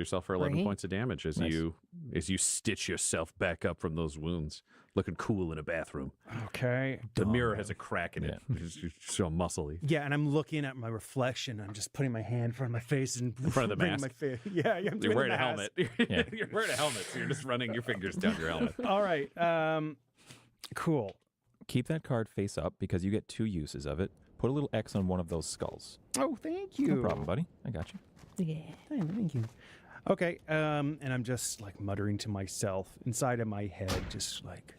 yourself for 11 Right. points of damage as you stitch yourself back up from those wounds, looking cool in a bathroom. Okay. The mirror has a crack in it. It's so muscly. Yeah, and I'm looking at my reflection. I'm just putting my hand in front of my face and in front of the bringing mask? my face. Yeah, I'm You're doing wearing the a mask. helmet. You're wearing a helmet, so you're just running your fingers down your helmet. All right. Cool. Keep that card face up because you get 2 uses of it. Put a little X on one of those skulls. Oh, thank you. No problem, buddy. I got you. Yeah. Thank you. Okay, and I'm just like muttering to myself inside of my head, just like,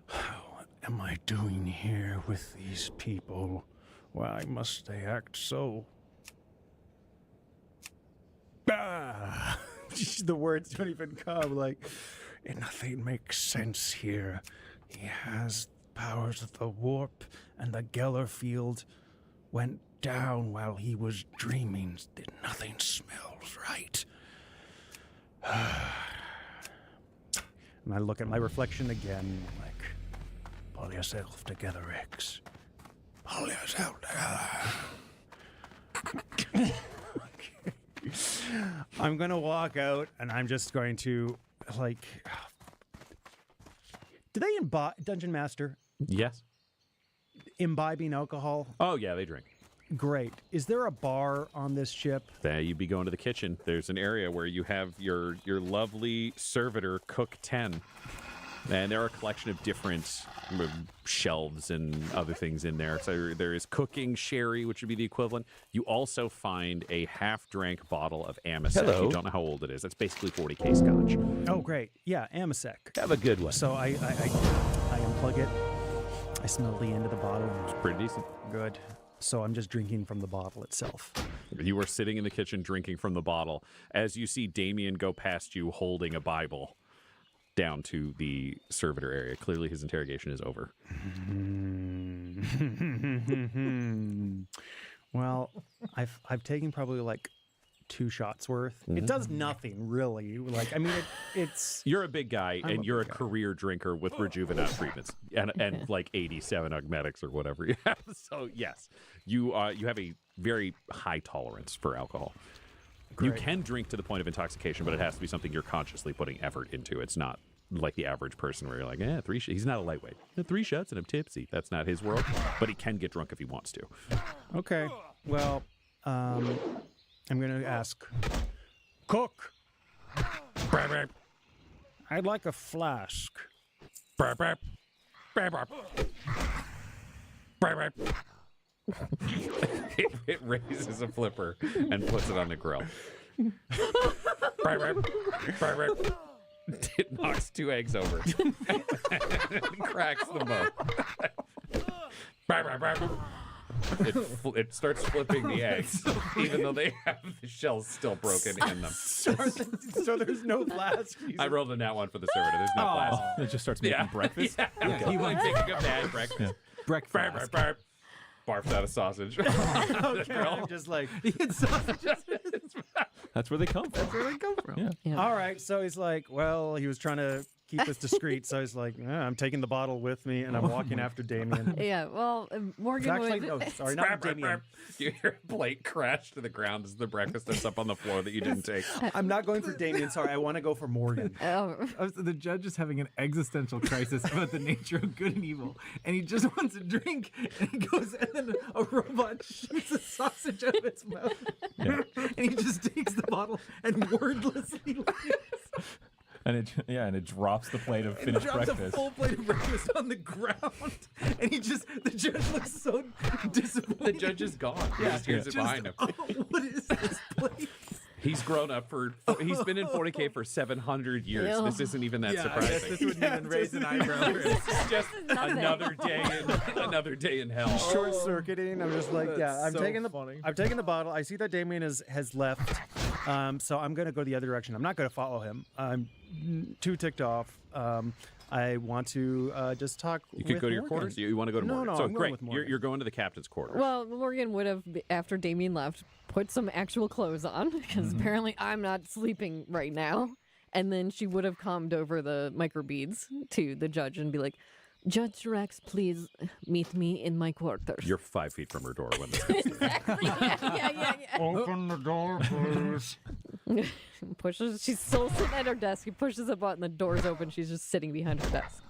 what am I doing here with these people? Why must they act so? Ah! The words don't even come. Like, nothing makes sense here. He has powers of the warp, and the Geller field went down while he was dreaming. Nothing smells right. And I look at my reflection again, like, pull yourself together, Rex. Pull yourself together. I'm going to walk out, and I'm just going to, like... Do they imbibe, Dungeon Master, Yes. imbibing alcohol? Oh, yeah, they drink. Great. Is there a bar on this ship? You'd be going to the kitchen. There's an area where you have your lovely servitor cook 10. And there are a collection of different shelves and other things in there. So there is cooking sherry, which would be the equivalent. You also find a half-drank bottle of Amasec. Hello. You don't know how old it is. That's basically 40K scotch. Oh, great. Yeah, Amasec. Have a good one. So I unplug it. I smell the end of the bottle. Pretty decent. Good. So I'm just drinking from the bottle itself. You are sitting in the kitchen drinking from the bottle as you see Damien go past you holding a Bible down to the servitor area. Clearly his interrogation is over. Well, I've taken probably like 2 shots worth. It does nothing really. Like, I mean, it's You're a big guy, I'm and a you're a big guy. career drinker with rejuvenate treatments and like 87 augmetics or whatever you have. So yes, you have a very high tolerance for alcohol. You Great. can drink to the point of intoxication, but it has to be something you're consciously putting effort into. It's not like the average person where you're like, 3 shots. He's not a lightweight. 3 shots and I'm tipsy. That's not his world, but he can get drunk if he wants to. okay. Well, I'm going to ask, cook. I'd like a flask. It raises a flipper and puts it on the grill. It knocks 2 eggs over and cracks them both. It starts flipping the eggs, even though they have the shells still broken in them. So there's no flask. I rolled a nat 1 for the servitor. There's no flask. It just starts making breakfast. Yeah. He went taking a bad breakfast. Breakfast. Barfed out a sausage. Okay, I'm just like, That's where they come from. where they come from? Yeah. Yeah. All right, so he's like, well, he was trying to keep this discreet, so he's like, I'm taking the bottle with me, and I'm walking after Damien. Yeah, well, Morgan Actually, would... no, sorry, not Damien. You hear a plate crash to the ground as the breakfast that's up on the floor that you didn't take. I'm not going for Damien, sorry, I want to go for Morgan. Oh, The judge is having an existential crisis about the nature of good and evil, and he just wants a drink, and he goes, and then a robot shoots a sausage out of its mouth, Yeah. and he just takes the bottle and wordlessly leaves. And it drops the plate of And finished drops breakfast. a full plate of breakfast on the ground, and the judge looks so disappointed. The judge is gone. He just hears it behind him. Oh, what is this place? He's grown up he's been in 40K for 700 years. Ew. This isn't even that Yeah, I guess surprising. this wouldn't even raise an eyebrow. This is just nothing. another day in hell. Short circuiting. I'm just like, That's I'm so taking the funny. I'm taking the bottle. I see that Damien has left, so I'm gonna go the other direction. I'm not gonna follow him. I'm too ticked off. I want to just talk. You could go to your quarters. You want to go to No, Morgan. no, so I'm going great. with Morgan. You're going to the captain's quarters. well, Morgan would have, after Damien left, put some actual clothes on, because apparently I'm not sleeping right now. And then she would have calmed over the microbeads to the judge and be like, Judge Rex, please meet me in my quarters. You're 5 feet from her door when this Exactly. Yeah. Open the door, please. Pushes. She's still sitting at her desk. He pushes a button. The door's open. She's just sitting behind her desk.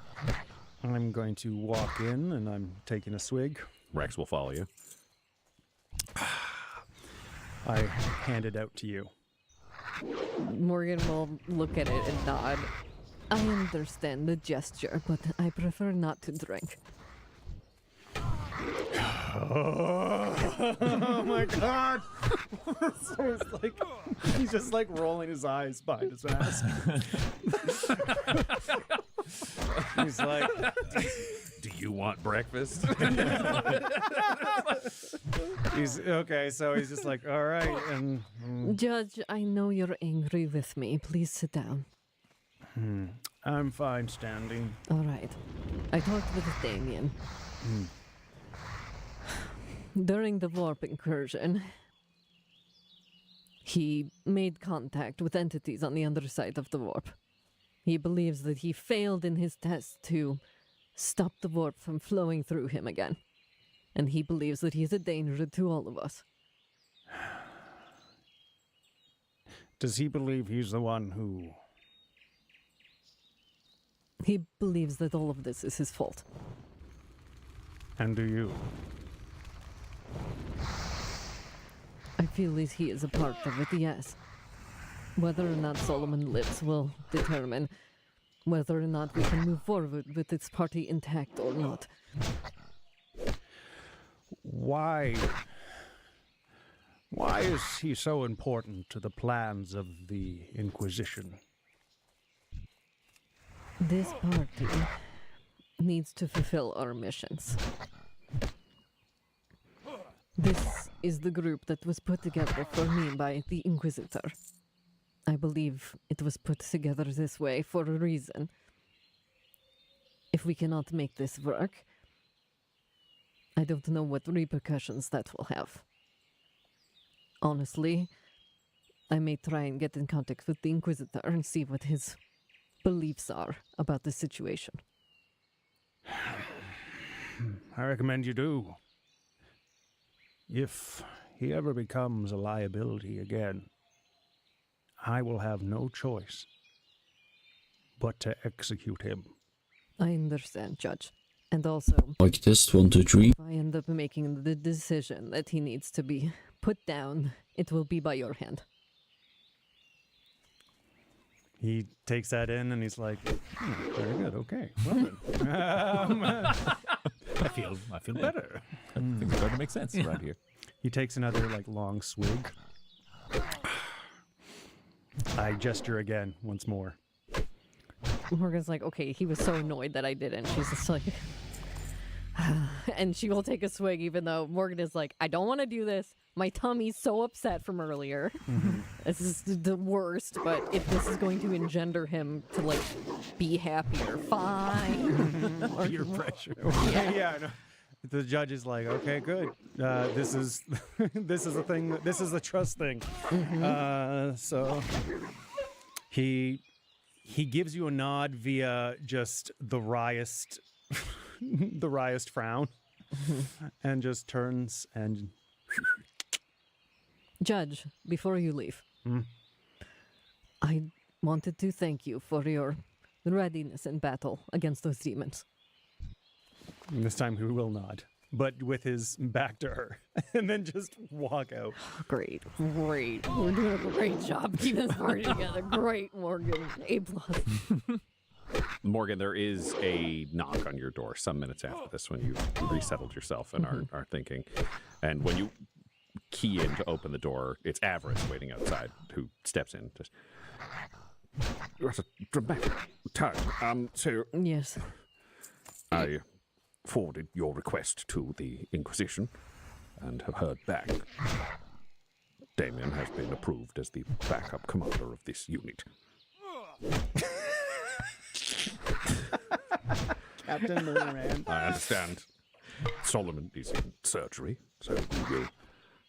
I'm going to walk in, and I'm taking a swig. Rex will follow you. I hand it out to you. Morgan will look at it and nod. I understand the gesture, but I prefer not to drink. Oh my god! So it's like he's just like rolling his eyes behind his mask. He's like, Do you want breakfast? he's okay. So he's just like, all right, and Judge, I know you're angry with me. Please sit down. I'm fine standing. All right. I talked with Damien. During the warp incursion, he made contact with entities on the underside of the warp. He believes that he failed in his test to stop the warp from flowing through him again. And he believes that he is a danger to all of us. Does he believe he's the one who? He believes that all of this is his fault. And do you? I feel as he is a part of it, yes. Whether or not Solomon lives will determine whether or not we can move forward with its party intact or not. Why? Why is he so important to the plans of the Inquisition? This party needs to fulfill our missions. This is the group that was put together for me by the Inquisitor. I believe it was put together this way for a reason. If we cannot make this work, I don't know what repercussions that will have. Honestly, I may try and get in contact with the Inquisitor and see what his beliefs are about the situation. I recommend you do. If he ever becomes a liability again, I will have no choice but to execute him. I understand, Judge. And also, Like this, 1, 2, 3. if I end up making the decision that he needs to be put down, it will be by your hand. He takes that in and he's like, very good, okay. Well then. I feel better. Things are starting to make sense around here. He takes another like long swig. I gesture again once more. Morgan's like, okay, he was so annoyed that I didn't. She's just like, and she will take a swig even though Morgan is like, I don't want to do this. My tummy's so upset from earlier. This is the worst, but if this is going to engender him to like be happier, fine. Peer pressure. Yeah, no. The judge is like, okay, good. This is this is a thing. This is a trust thing. So he gives you a nod via just the wryest the wryest frown, and just turns and. Judge, before you leave, I wanted to thank you for your readiness in battle against those demons. And this time he will nod, but with his back to her, and then just walk out. Great. We're doing a great job keeping this party together. Great, Morgan. A+. Morgan, there is a knock on your door some minutes after this when you've resettled yourself and are thinking. And when you key in to open the door, it's Avarice waiting outside who steps in. Just, that's a dramatic time. So Yes. I forwarded your request to the Inquisition and have heard back. Damien has been approved as the backup commander of this unit. Captain Moonman. I understand Solomon is in surgery, so we will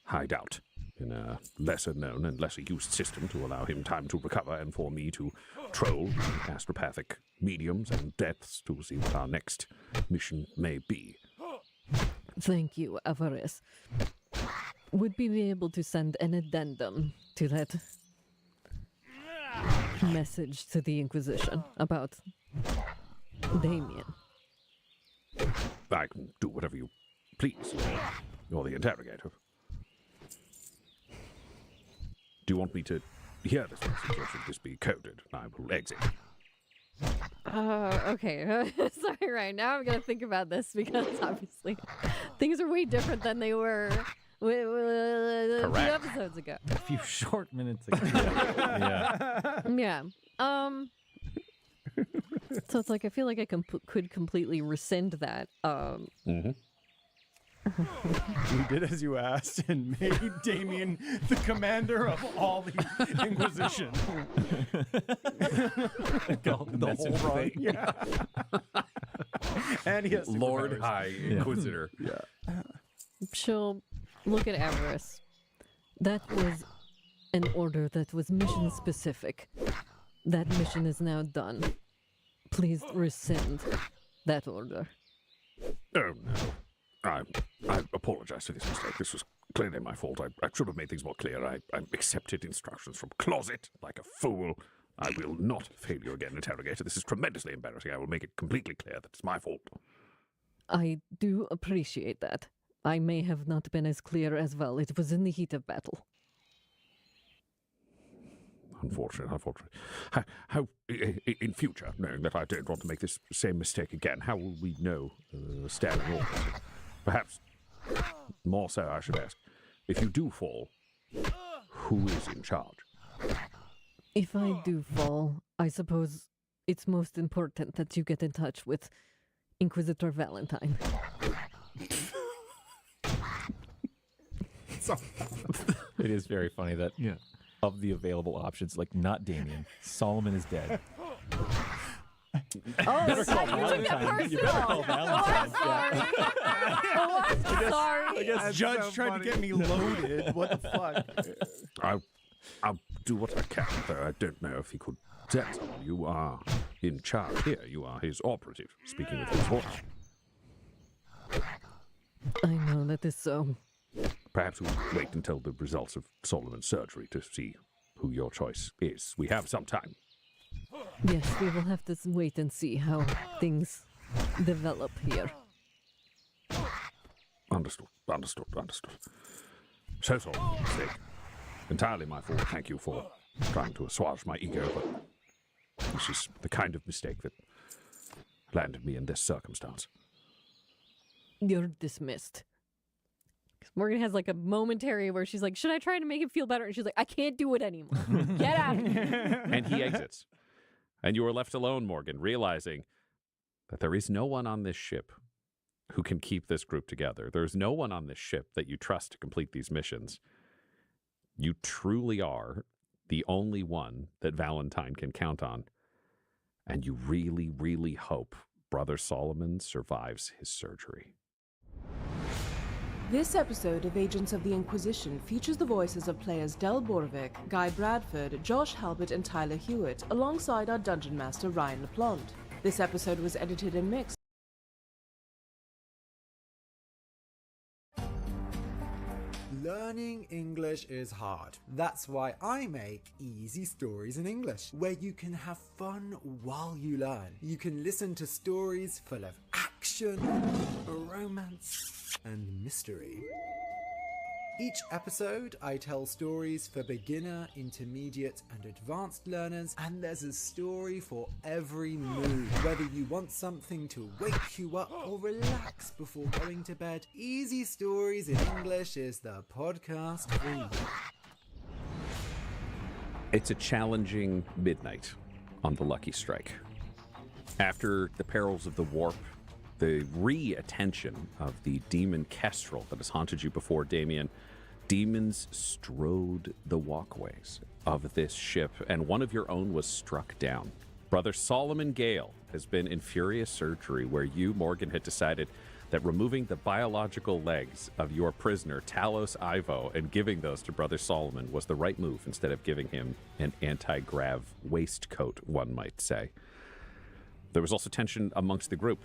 hide out in a lesser known and lesser used system to allow him time to recover and for me to troll the astropathic mediums and depths to see what our next mission may be. Thank you, Avaris. Would we be able to send an addendum to that message to the Inquisition about Damien? I can do whatever you please. You're the interrogator. Do you want me to hear this message, or should this be coded? I will exit. Okay. Sorry, right now I'm gonna think about this because obviously things are way different than they were a few Correct. episodes ago. A few short minutes ago. Yeah. Yeah. So it's like I feel like I could completely rescind that. Mm-hmm. You did as you asked and made Damien the commander of all the Inquisition. the whole run. Yeah. And he has Lord superpowers. High Inquisitor. She'll look at Avarice. That was an order that was mission specific. That mission is now done. Please rescind that order. Oh, no. I apologize for this mistake. This was clearly my fault. I should have made things more clear. I accepted instructions from closet like a fool. I will not fail you again, interrogator. This is tremendously embarrassing. I will make it completely clear that it's my fault. I do appreciate that. I may have not been as clear as well. It was in the heat of battle. Unfortunate. How in future, knowing that I don't want to make this same mistake again, how will we know standing orders? Perhaps more so, I should ask, if you do fall, who is in charge? If I do fall, I suppose it's most important that you get in touch with Inquisitor Valentine. It is very funny that Yeah. of the available options, like not Damien, Solomon is dead. Oh, you took it personal. You better call Valentine. Oh, I'm sorry. Yes, Judge so tried funny. to get me loaded. What the fuck? I'll do what I can, though I don't know if he could send someone. You are in charge here. You are his operative, speaking with his voice. I know that is so. Perhaps we'll wait until the results of Solomon's surgery to see who your choice is. We have some time. Yes, we will have to wait and see how things develop here. Understood. So sorry, mistake. Entirely my fault. Thank you for trying to assuage my ego, but this is the kind of mistake that landed me in this circumstance. You're dismissed. 'Cause Morgan has like a momentary where she's like, should I try to make him feel better? And she's like, I can't do it anymore. Get out of here. And he exits. And you are left alone, Morgan, realizing that there is no one on this ship who can keep this group together. There's no one on this ship that you trust to complete these missions. You truly are the only one that Valentine can count on. And you really, really hope Brother Solomon survives his surgery. This episode of Agents of the Inquisition features the voices of players Del Borovic, Guy Bradford, Josh Halbert, and Tyler Hewitt, alongside our Dungeon Master Ryan LaPlante. This episode was edited and mixed. Learning English is hard. That's why I make Easy Stories in English, where you can have fun while you learn. You can listen to stories full of action, romance, and mystery. Each episode, I tell stories for beginner, intermediate, and advanced learners, and there's a story for every mood. Whether you want something to wake you up or relax before going to bed, Easy Stories in English is the podcast for you. It's a challenging midnight on the Lucky Strike. After the perils of the warp, the re-attention of the demon Kestrel that has haunted you before, Damien, demons strode the walkways of this ship, and one of your own was struck down. Brother Solomon Gale has been in furious surgery where you, Morgan, had decided, that removing the biological legs of your prisoner, Talos Ivo, and giving those to Brother Solomon was the right move instead of giving him an anti-grav waistcoat, one might say. There was also tension amongst the group.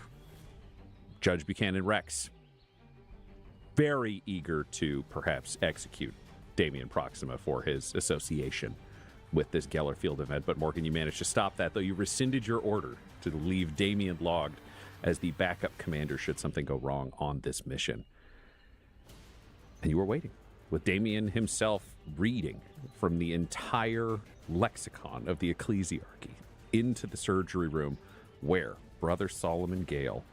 Judge Buchanan Rex, very eager to perhaps execute Damian Proxima for his association with this Gellerfield event. But Morgan, you managed to stop that, though you rescinded your order to leave Damian logged as the backup commander should something go wrong on this mission. And you were waiting, with Damian himself reading from the entire lexicon of the ecclesiarchy into the surgery room where Brother Solomon Gale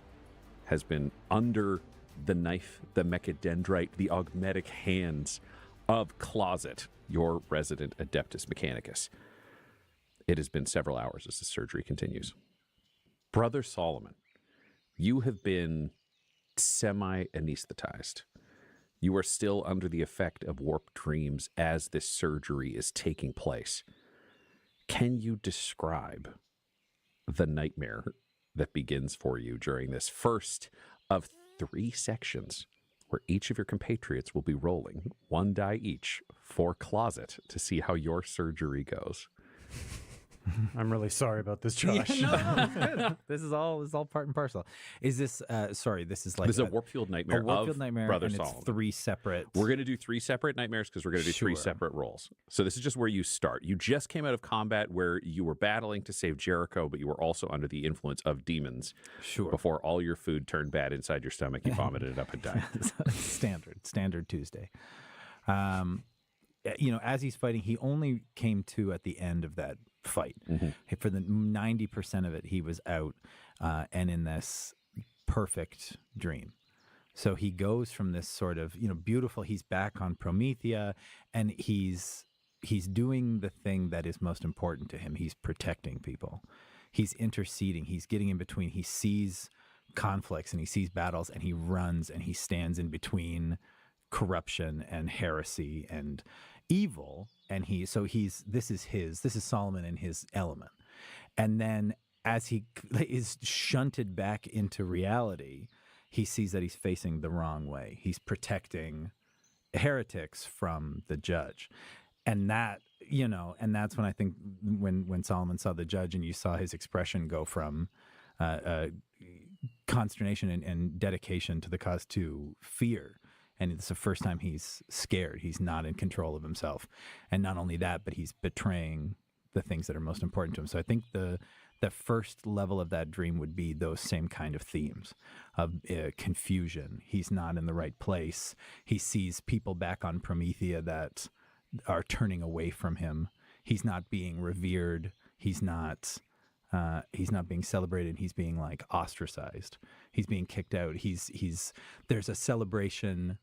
has been under the knife, the mechadendrite, the augmetic hands of Closet, your resident Adeptus Mechanicus. It has been several hours as the surgery continues. Brother Solomon, you have been semi-anesthetized. You are still under the effect of warped dreams as this surgery is taking place. Can you describe the nightmare that begins for you during this first of 3 sections where each of your compatriots will be rolling 1 die each for Closet to see how your surgery goes? I'm really sorry about this, Josh. No, it's good. This is all part and parcel. Is this sorry, this is like This is a Warpfield Nightmare Warpfield of Nightmare, Brother and Solomon. it's 3 separate. We're going to do 3 separate nightmares because we're going to do 3 Sure. separate rolls. So this is just where you start. You just came out of combat where you were battling to save Jericho, but you were also under the influence of demons. Sure. Before all your food turned bad inside your stomach, you vomited it up and died. standard Tuesday. As he's fighting, he only came to at the end of that fight. For the 90% of it, he was out and in this perfect dream. So he goes from this sort of, beautiful, he's back on Promethea, and he's doing the thing that is most important to him. He's protecting people. He's interceding. He's getting in between. He sees conflicts and he sees battles, and he runs and he stands in between corruption and heresy and evil. And this is Solomon in his element. And then as he is shunted back into reality, he sees that he's facing the wrong way. He's protecting heretics from the judge. And that, and that's when I think when Solomon saw the judge and you saw his expression go from consternation and dedication to the cause to fear. And it's the first time he's scared. He's not in control of himself. And not only that, but he's betraying the things that are most important to him. So I think the first level of that dream would be those same kind of themes of confusion. He's not in the right place. He sees people back on Promethea that are turning away from him. He's not being revered. He's not being celebrated. He's being ostracized. He's being kicked out. There's a celebration,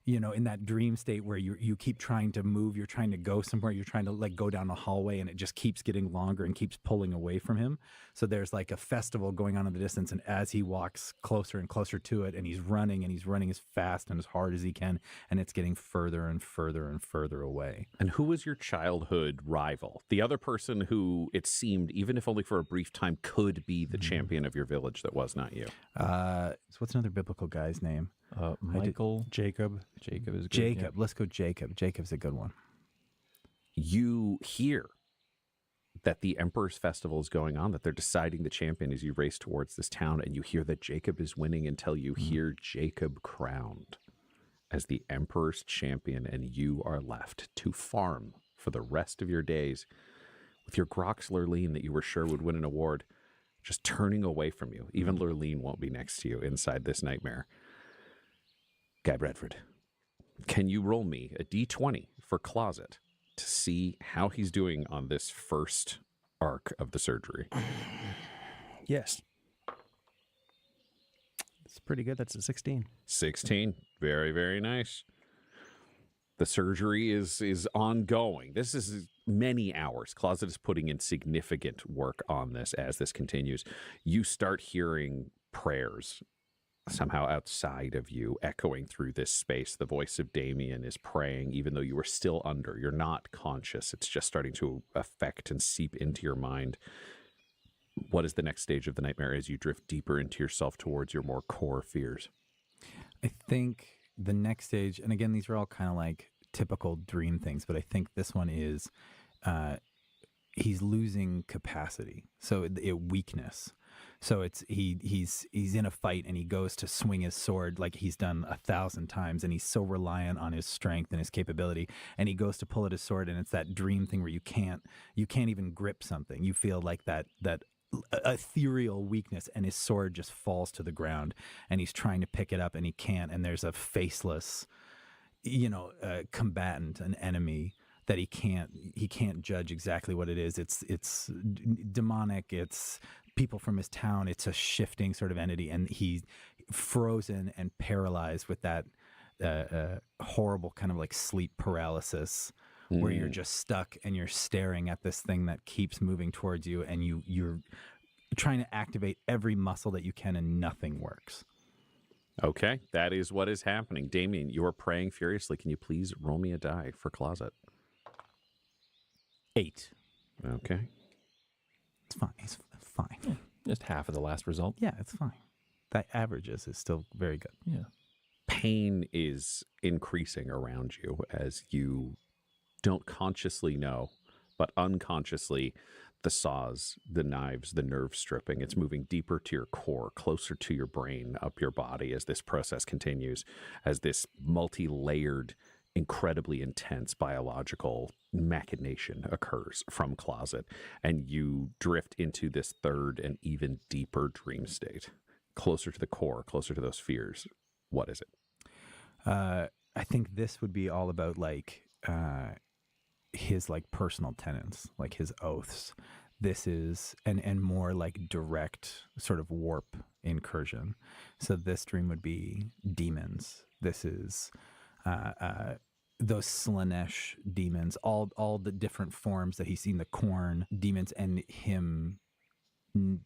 in that dream state where you keep trying to move, you're trying to go somewhere, you're trying to go down a hallway, and it just keeps getting longer and keeps pulling away from him. So there's a festival going on in the distance, and as he walks closer and closer to it, and he's running as fast and as hard as he can, and it's getting further and further and further away. And who was your childhood rival? The other person who it seemed, even if only for a brief time, could be the champion of your village that was not you? So what's another biblical guy's name? Michael. Jacob. Jacob is good. Jacob. Let's go Jacob. Jacob's a good one. You hear that the Emperor's Festival is going on, that they're deciding the champion as you race towards this town, and you hear that Jacob is winning until you hear Jacob crowned as the Emperor's champion, and you are left to farm for the rest of your days with your Grox Lurleen that you were sure would win an award just turning away from you. Even Lurleen won't be next to you inside this nightmare. Guy Bradford, can you roll me a d20 for Closet to see how he's doing on this first arc of the surgery? Yes. It's pretty good. That's a 16. 16. Very, very nice. The surgery is ongoing. This is many hours. Closet is putting in significant work on this as this continues. You start hearing prayers somehow outside of you, echoing through this space. The voice of Damien is praying, even though you are still under. You're not conscious. It's just starting to affect and seep into your mind. What is the next stage of the nightmare as you drift deeper into yourself towards your more core fears? I think the next stage, and again, these are all kind of like typical dream things, but I think this one is he's losing capacity, so weakness. So it's he's in a fight and he goes to swing his sword like he's done 1,000 times, and he's so reliant on his strength and his capability, and he goes to pull at his sword, and it's that dream thing where you can't even grip something. You feel like that ethereal weakness, and his sword just falls to the ground, and he's trying to pick it up and he can't, and there's a faceless combatant, an enemy that he can't judge exactly what it is. It's demonic, it's people from his town, it's a shifting sort of entity, and he's frozen and paralyzed with that horrible kind of like sleep paralysis where you're just stuck and you're staring at this thing that keeps moving towards you, and you're trying to activate every muscle that you can, and nothing works. Okay, that is what is happening. Damien, you are praying furiously. Can you please roll me a die for closet? 8. Okay. It's fine. It's fine. Just half of the last result. Yeah, it's fine. That averages is still very good. Yeah. Pain is increasing around you as you don't consciously know, but unconsciously, the saws, the knives, the nerve stripping, it's moving deeper to your core, closer to your brain, up your body as this process continues, as this multi-layered, incredibly intense biological machination occurs from closet, and you drift into this third and even deeper dream state, closer to the core, closer to those fears. What is it? I think this would be all about like his like personal tenets, like his oaths. This is and more like direct sort of warp incursion. So this dream would be demons. This is those Slanesh demons, all the different forms that he's seen, the corn demons, and him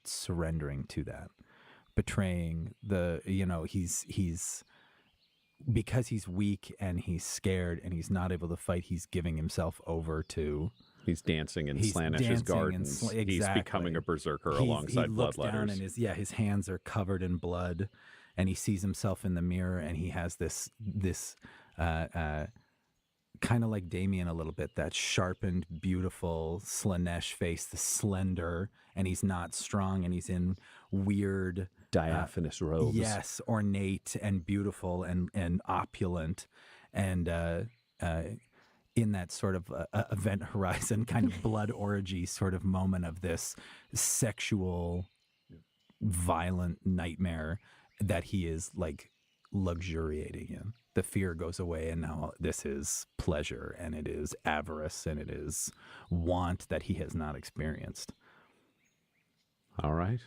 surrendering to that, betraying he's because he's weak and he's scared and he's not able to fight, he's giving himself over to... He's dancing in Slanish's gardens. Exactly. He's becoming a berserker alongside he looks bloodletters. down and his hands are covered in blood, and he sees himself in the mirror, and he has this kind of like Damien a little bit, that sharpened, beautiful Slanesh face, the slender, and he's not strong, and he's in weird... diaphanous robes. Yes, ornate and beautiful and opulent, and in that sort of event horizon kind of blood orgy sort of moment of this sexual, violent nightmare that he is like luxuriating in. The fear goes away, and now this is pleasure, and it is avarice, and it is want that he has not experienced. All right.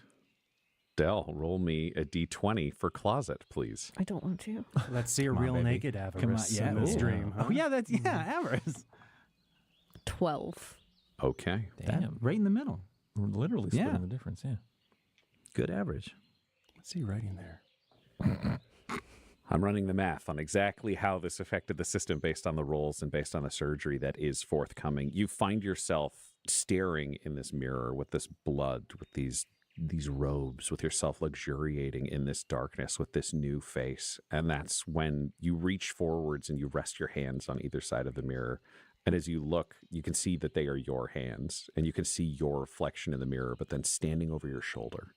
Dell, roll me a d20 for closet, please. I don't want to. Let's see a Come on, real baby. naked avarice in this dream. Huh? Oh yeah, that's avarice. 12. Okay. Damn. Right in the middle. We're literally splitting Yeah. the difference, yeah. Good average. What's he writing there? I'm running the math on exactly how this affected the system based on the rolls and based on the surgery that is forthcoming. You find yourself staring in this mirror with this blood, with these robes, with yourself luxuriating in this darkness with this new face. And that's when you reach forwards and you rest your hands on either side of the mirror. And as you look, you can see that they are your hands, and you can see your reflection in the mirror, but then standing over your shoulder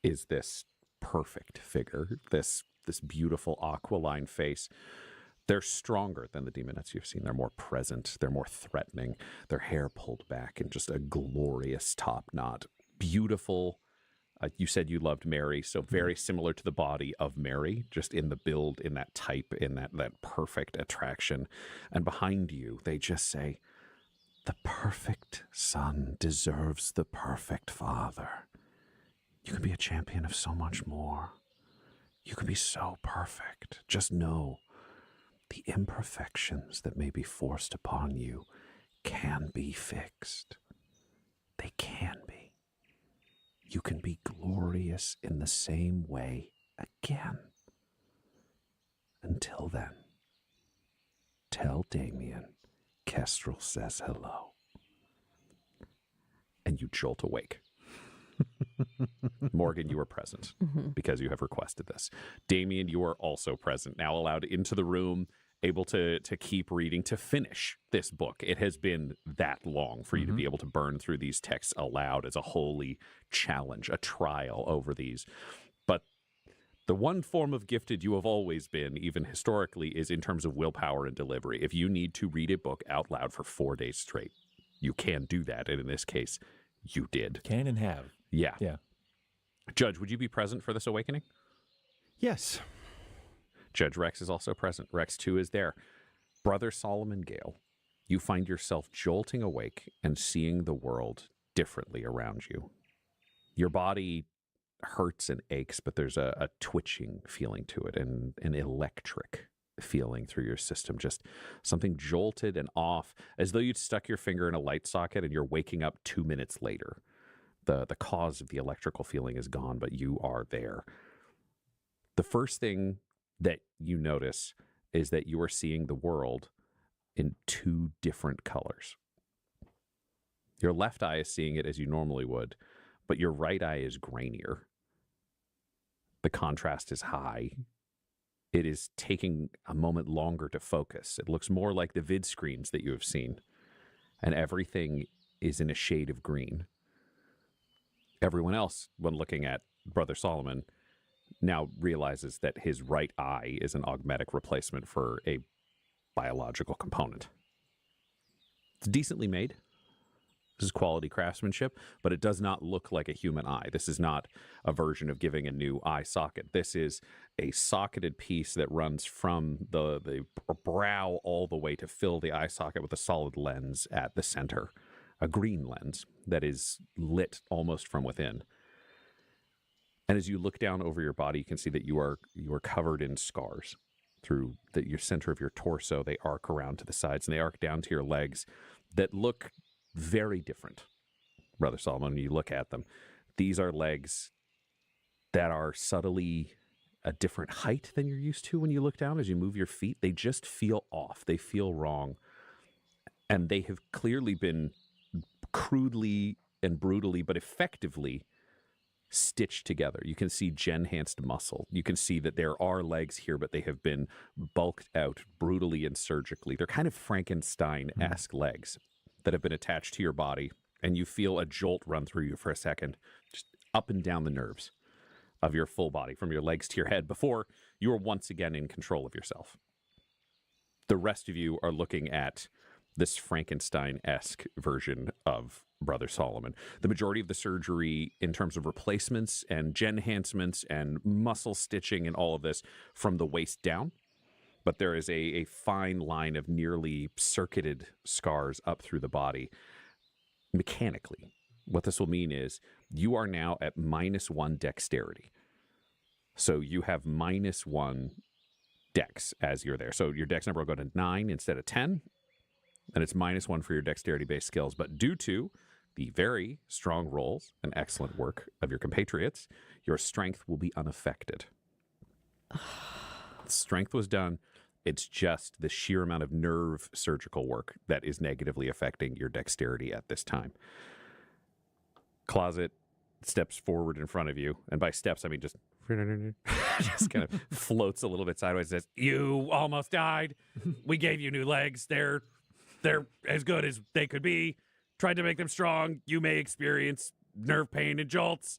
is this perfect figure, this beautiful aquiline face. They're stronger than the demonettes you've seen. They're more present. They're more threatening. Their hair pulled back in just a glorious top knot. Beautiful. You said you loved Mary, so very similar to the body of Mary, just in the build, in that type, in that perfect attraction. And behind you, they just say, the perfect son deserves the perfect father. You can be a champion of so much more. You can be so perfect. Just know the imperfections that may be forced upon you can be fixed. They can be. You can be glorious in the same way again. Until then, tell Damien Kestrel says hello. And you jolt awake. Morgan, you are present because you have requested this. Damien, you are also present, now allowed into the room, able to keep reading, to finish this book. It has been that long for you to be able to burn through these texts aloud as a holy challenge, a trial over these. But the one form of gifted you have always been, even historically, is in terms of willpower and delivery. If you need to read a book out loud for 4 days straight, you can do that. And in this case, you did. Can and have. Yeah. Yeah. Judge, would you be present for this awakening? Yes. Judge Rex is also present. Rex 2 is there. Brother Solomon Gale, you find yourself jolting awake and seeing the world differently around you. Your body hurts and aches, but there's a twitching feeling to it and an electric feeling through your system, just something jolted and off, as though you'd stuck your finger in a light socket and you're waking up 2 minutes later. The cause of the electrical feeling is gone, but you are there. The first thing that you notice is that you are seeing the world in 2 different colors. Your left eye is seeing it as you normally would, but your right eye is grainier. The contrast is high. It is taking a moment longer to focus. It looks more like the vid screens that you have seen, and everything is in a shade of green. Everyone else, when looking at Brother Solomon, now realizes that his right eye is an augmetic replacement for a biological component. It's decently made. This is quality craftsmanship, but it does not look like a human eye. This is not a version of giving a new eye socket. This is a socketed piece that runs from the brow all the way to fill the eye socket with a solid lens at the center, a green lens that is lit almost from within. And as you look down over your body, you can see that you are covered in scars through your center of your torso. They arc around to the sides and they arc down to your legs that look very different, Brother Solomon. When you look at them, these are legs that are subtly a different height than you're used to when you look down. As you move your feet, they just feel off. They feel wrong. And they have clearly been crudely and brutally, but effectively stitched together. You can see gen-enhanced muscle. You can see that there are legs here, but they have been bulked out brutally and surgically. They're kind of Frankenstein-esque legs that have been attached to your body, and you feel a jolt run through you for a second, just up and down the nerves of your full body, from your legs to your head, before you are once again in control of yourself. The rest of you are looking at this Frankenstein-esque version of Brother Solomon. The majority of the surgery in terms of replacements and gen enhancements and muscle stitching and all of this from the waist down. But there is a fine line of nearly circuited scars up through the body. Mechanically, what this will mean is you are now at -1 dexterity. So you have -1 dex as you're there. So your dex number will go to 9 instead of 10. And it's -1 for your dexterity-based skills. But due to the very strong rolls and excellent work of your compatriots, your strength will be unaffected. Strength was done. It's just the sheer amount of nerve surgical work that is negatively affecting your dexterity at this time. Closet steps forward in front of you. And by steps, I mean just kind of floats a little bit sideways, says, "You almost died. We gave you new legs. They're as good as they could be. Tried to make them strong. You may experience nerve pain and jolts.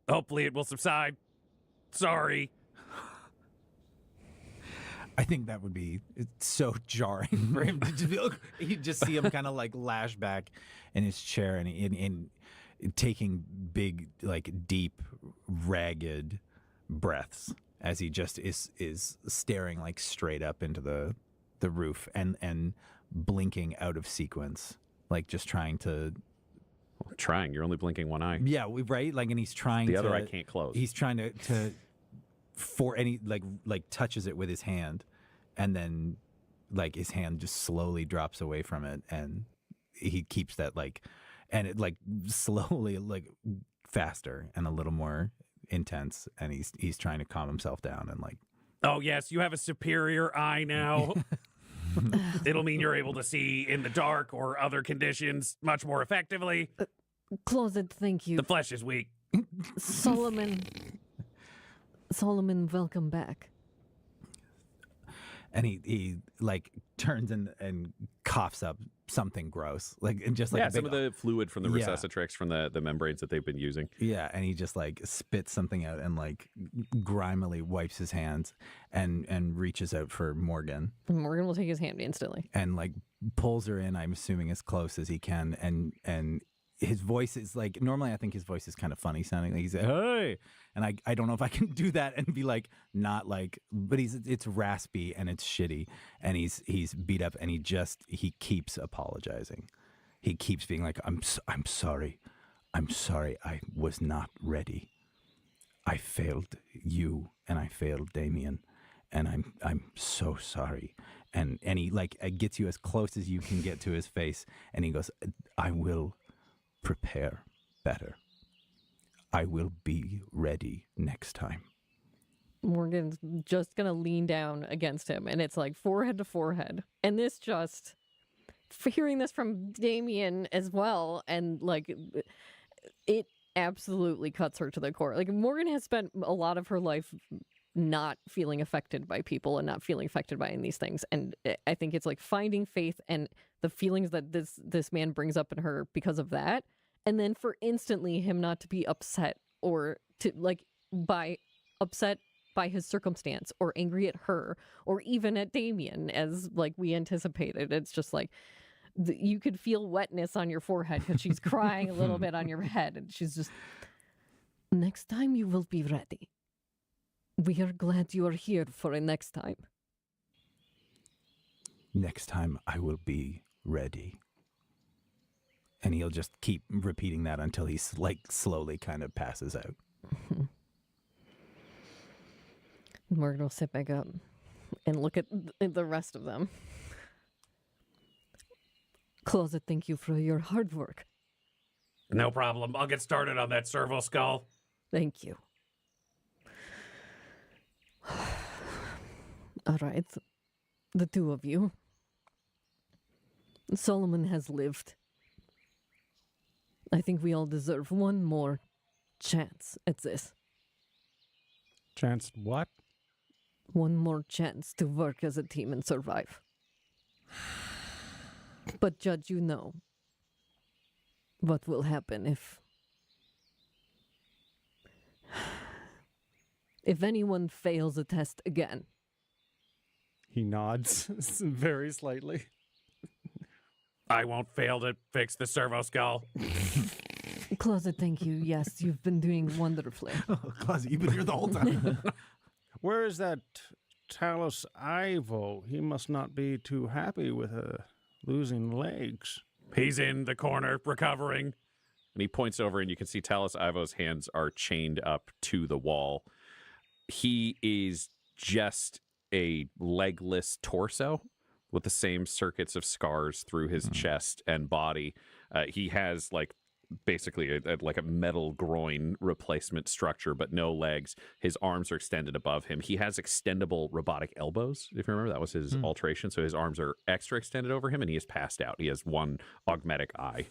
Hopefully it will subside. Sorry." I think that would be so jarring for him to just feel. You just see him kind of like lash back in his chair and in taking big, like deep, ragged breaths as he just is staring like straight up into the roof and blinking out of sequence, like just trying to. Trying. You're only blinking one eye. Yeah, right. Like, and he's trying. The other eye can't close. He's trying to for any like touches it with his hand, and then like his hand just slowly drops away from it, and he keeps that like, and it like slowly like faster and a little more intense, and he's trying to calm himself down and like. Oh yes, you have a superior eye now. It'll mean you're able to see in the dark or other conditions much more effectively. Closet, thank you. The flesh is weak. Solomon. Solomon, welcome back. And he like turns and coughs up something gross, like and just like Yeah, a big, some of the fluid from the Yeah. resuscitrix from the membranes that they've been using. yeah, and he just like spits something out and like grimily wipes his hands and reaches out for Morgan Morgan will take his hand instantly. and like pulls her in. I'm assuming as close as he can, and his voice is like normally I think his voice is kind of funny sounding. Like he's like, hey, and I don't know if I can do that and be like not like, but it's raspy and it's shitty and he's beat up and he keeps apologizing. He keeps being like, I'm sorry, I was not ready. I failed you and I failed Damien, and I'm so sorry. And he like gets you as close as you can get to his face, and he goes, I will prepare better. I will be ready next time. Morgan's just gonna lean down against him, and it's like forehead to forehead. And this just hearing this from Damien as well, and like it absolutely cuts her to the core. Like Morgan has spent a lot of her life not feeling affected by people and not feeling affected by any of these things, and I think it's like finding faith and the feelings that this man brings up in her because of that, and then for instantly him not to be upset or to like upset by his circumstance or angry at her or even at Damien as like we anticipated. It's just like you could feel wetness on your forehead because she's crying a little bit on your head, and she's just, next time you will be ready. We are glad you are here for a next time. Next time I will be ready. And he'll just keep repeating that until he's like slowly kind of passes out. Morgan will sit back up and look at the rest of them. Closet, thank you for your hard work. No problem. I'll get started on that servo skull. Thank you. All right, the two of you. Solomon has lived. I think we all deserve one more chance at this. Chance what? One more chance to work as a team and survive. But Judge, you know what will happen if anyone fails a test again. He nods very slightly. I won't fail to fix the servo skull. Closet, thank you. Yes, you've been doing wonderfully. Closet, you've been here the whole time. Where is that Talos Ivo? He must not be too happy with losing legs. He's in the corner recovering. And he points over, and you can see Talos Ivo's hands are chained up to the wall. He is just a legless torso with the same circuits of scars through his chest and body. He has like basically a metal groin replacement structure, but no legs. His arms are extended above him. He has extendable robotic elbows. If you remember, that was his alteration. So his arms are extra extended over him, and he is passed out. He has one augmetic eye,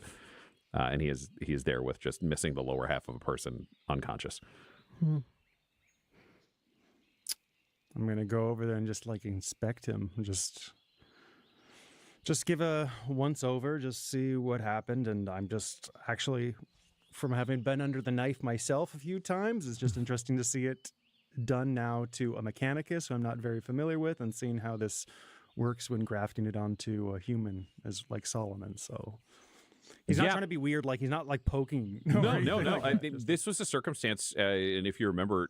and he is there with just missing the lower half of a person unconscious. I'm gonna go over there and just like inspect him. Just give a once over, just see what happened. And I'm just actually, from having been under the knife myself a few times, it's just interesting to see it done now to a Mechanicus who I'm not very familiar with, and seeing how this works when grafting it onto a human as like Solomon. So he's not trying to be weird, like he's not like poking. No. This was a circumstance, and if you remember,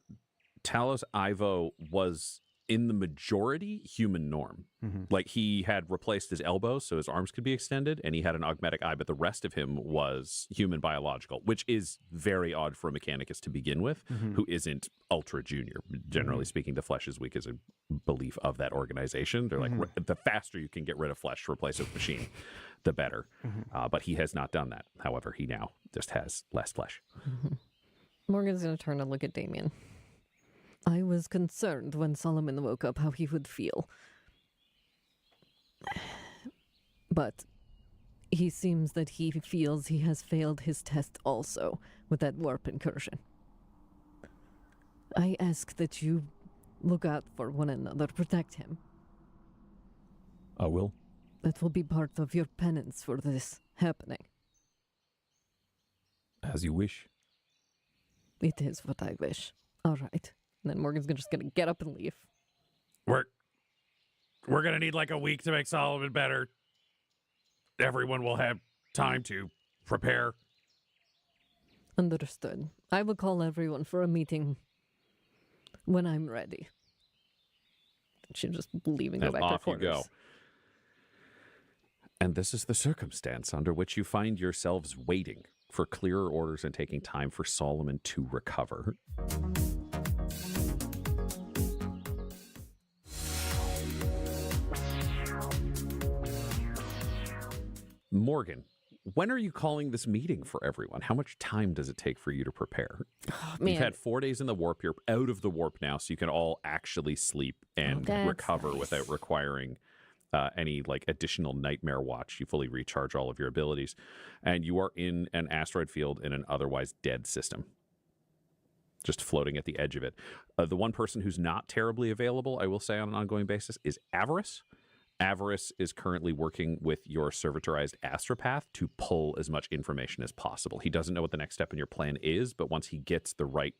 Talos Ivo was in the majority human norm. Like he had replaced his elbows so his arms could be extended, and he had an augmetic eye, but the rest of him was human biological, which is very odd for a Mechanicus to begin with, who isn't ultra junior. Generally speaking, the flesh is weak as a belief of that organization. They're like, the faster you can get rid of flesh to replace it with machine, the better. But he has not done that. However, he now just has less flesh. Morgan's going to turn and look at Damien. I was concerned when Solomon woke up how he would feel. But he seems that he feels he has failed his test also with that warp incursion. I ask that you look out for one another, protect him. I will. That will be part of your penance for this happening. As you wish. It is what I wish. All right. And then Morgan's just going to get up and leave. We're gonna need like a week to make Solomon better. Everyone will have time to prepare. Understood. I will call everyone for a meeting when I'm ready. She'll just leave and go And back to her off you quarters. go. And this is the circumstance under which you find yourselves waiting for clearer orders and taking time for Solomon to recover. Morgan, when are you calling this meeting for everyone? How much time does it take for you to prepare? Man, You've had 4 days in the warp. You're out of the warp now, so you can all actually sleep and that's recover nice. without requiring any like additional nightmare watch. You fully recharge all of your abilities, and you are in an asteroid field in an otherwise dead system, just floating at the edge of it. The one person who's not terribly available, I will say, on an ongoing basis, is Avarice. Avarice is currently working with your servitorized astropath to pull as much information as possible. He doesn't know what the next step in your plan is, but once he gets the right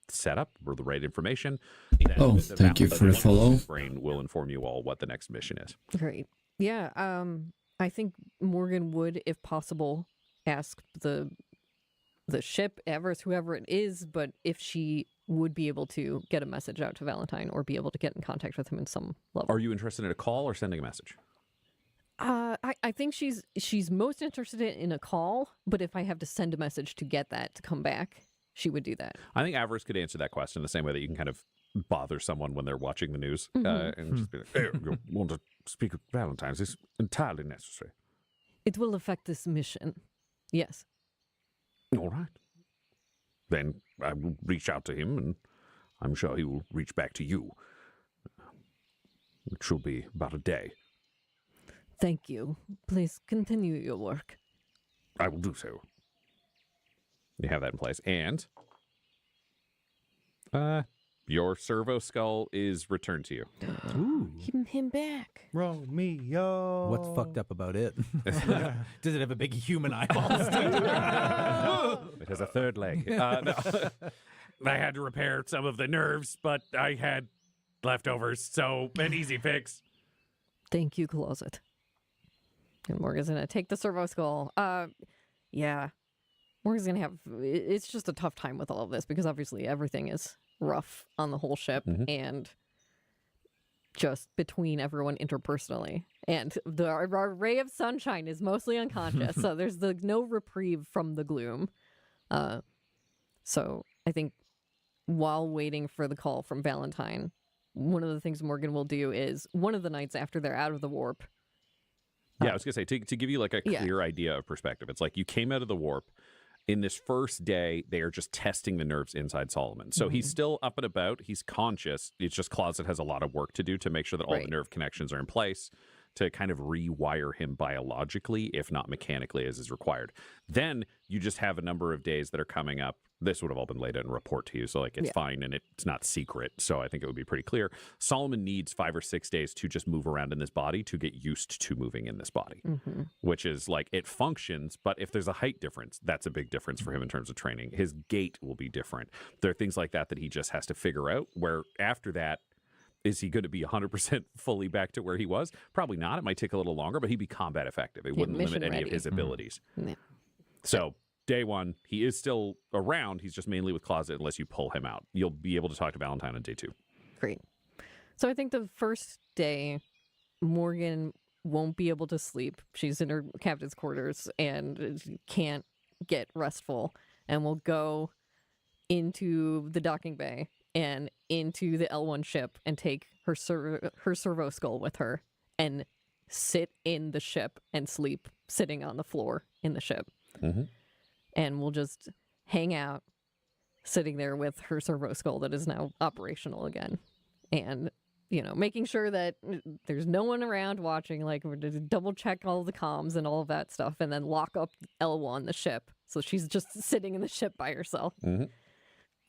setup or the right information, then Oh, the thank you for the follow. his brain will inform you all what the next mission is. great. Yeah, I think Morgan would, if possible, ask the ship, Everest, whoever it is, but if she would be able to get a message out to Valentine or be able to get in contact with him in some level. Are you interested in a call or sending a message? I think she's most interested in a call, but if I have to send a message to get that to come back, she would do that. I think Avarice could answer that question the same way that you can kind of bother someone when they're watching the news and just be like, hey, you want to speak with Valentine's? It's entirely necessary. It will affect this mission. Yes. All right. Then I will reach out to him, and I'm sure he will reach back to you. It should be about a day. Thank you. Please continue your work. I will do so. You have that in place. And your servo skull is returned to you. Ooh. Give him back. Romeo. What's fucked up about it? Does it have a big human eyeball? It has a third leg. No. I had to repair some of the nerves, but I had leftovers, so an easy fix. Thank you, Closet. And Morgan's gonna take the servo skull. Yeah. Morgan's gonna have. It's just a tough time with all of this because obviously everything is rough on the whole ship and just between everyone interpersonally. And our ray of sunshine is mostly unconscious, so there's no reprieve from the gloom. So I think while waiting for the call from Valentine, one of the things Morgan will do is one of the nights after they're out of the warp. Yeah, I was going to say, to give you like a clear idea of perspective, it's like you came out of the warp. In this first day, they are just testing the nerves inside Solomon. So he's still up and about. He's conscious. It's just Closet has a lot of work to do to make sure that all the nerve connections are in place to kind of rewire him biologically, if not mechanically, as is required. Then you just have a number of days that are coming up. This would have all been laid out in a report to you, so like it's fine and it's not secret. So I think it would be pretty clear. Solomon needs 5 or 6 days to just move around in this body to get used to moving in this body, which is like it functions. But if there's a height difference, that's a big difference for him in terms of training. His gait will be different. There are things like that that he just has to figure out. Where after that, is he going to be 100% fully back to where he was? Probably not. It might take a little longer, but he'd be combat effective. It wouldn't limit any of his abilities. So day one, he is still around. He's just mainly with Closet unless you pull him out. You'll be able to talk to Valentine on day 2. Great. So I think the first day, Morgan won't be able to sleep. She's in her captain's quarters and can't get restful, and will go into the docking bay and into the L1 ship and take her servo skull with her and sit in the ship and sleep sitting on the floor in the ship. And we'll just hang out sitting there with her servo skull that is now operational again. And, you know, making sure that there's no one around watching, like we're to double check all the comms and all of that stuff, and then lock up L1, the ship. So she's just sitting in the ship by herself.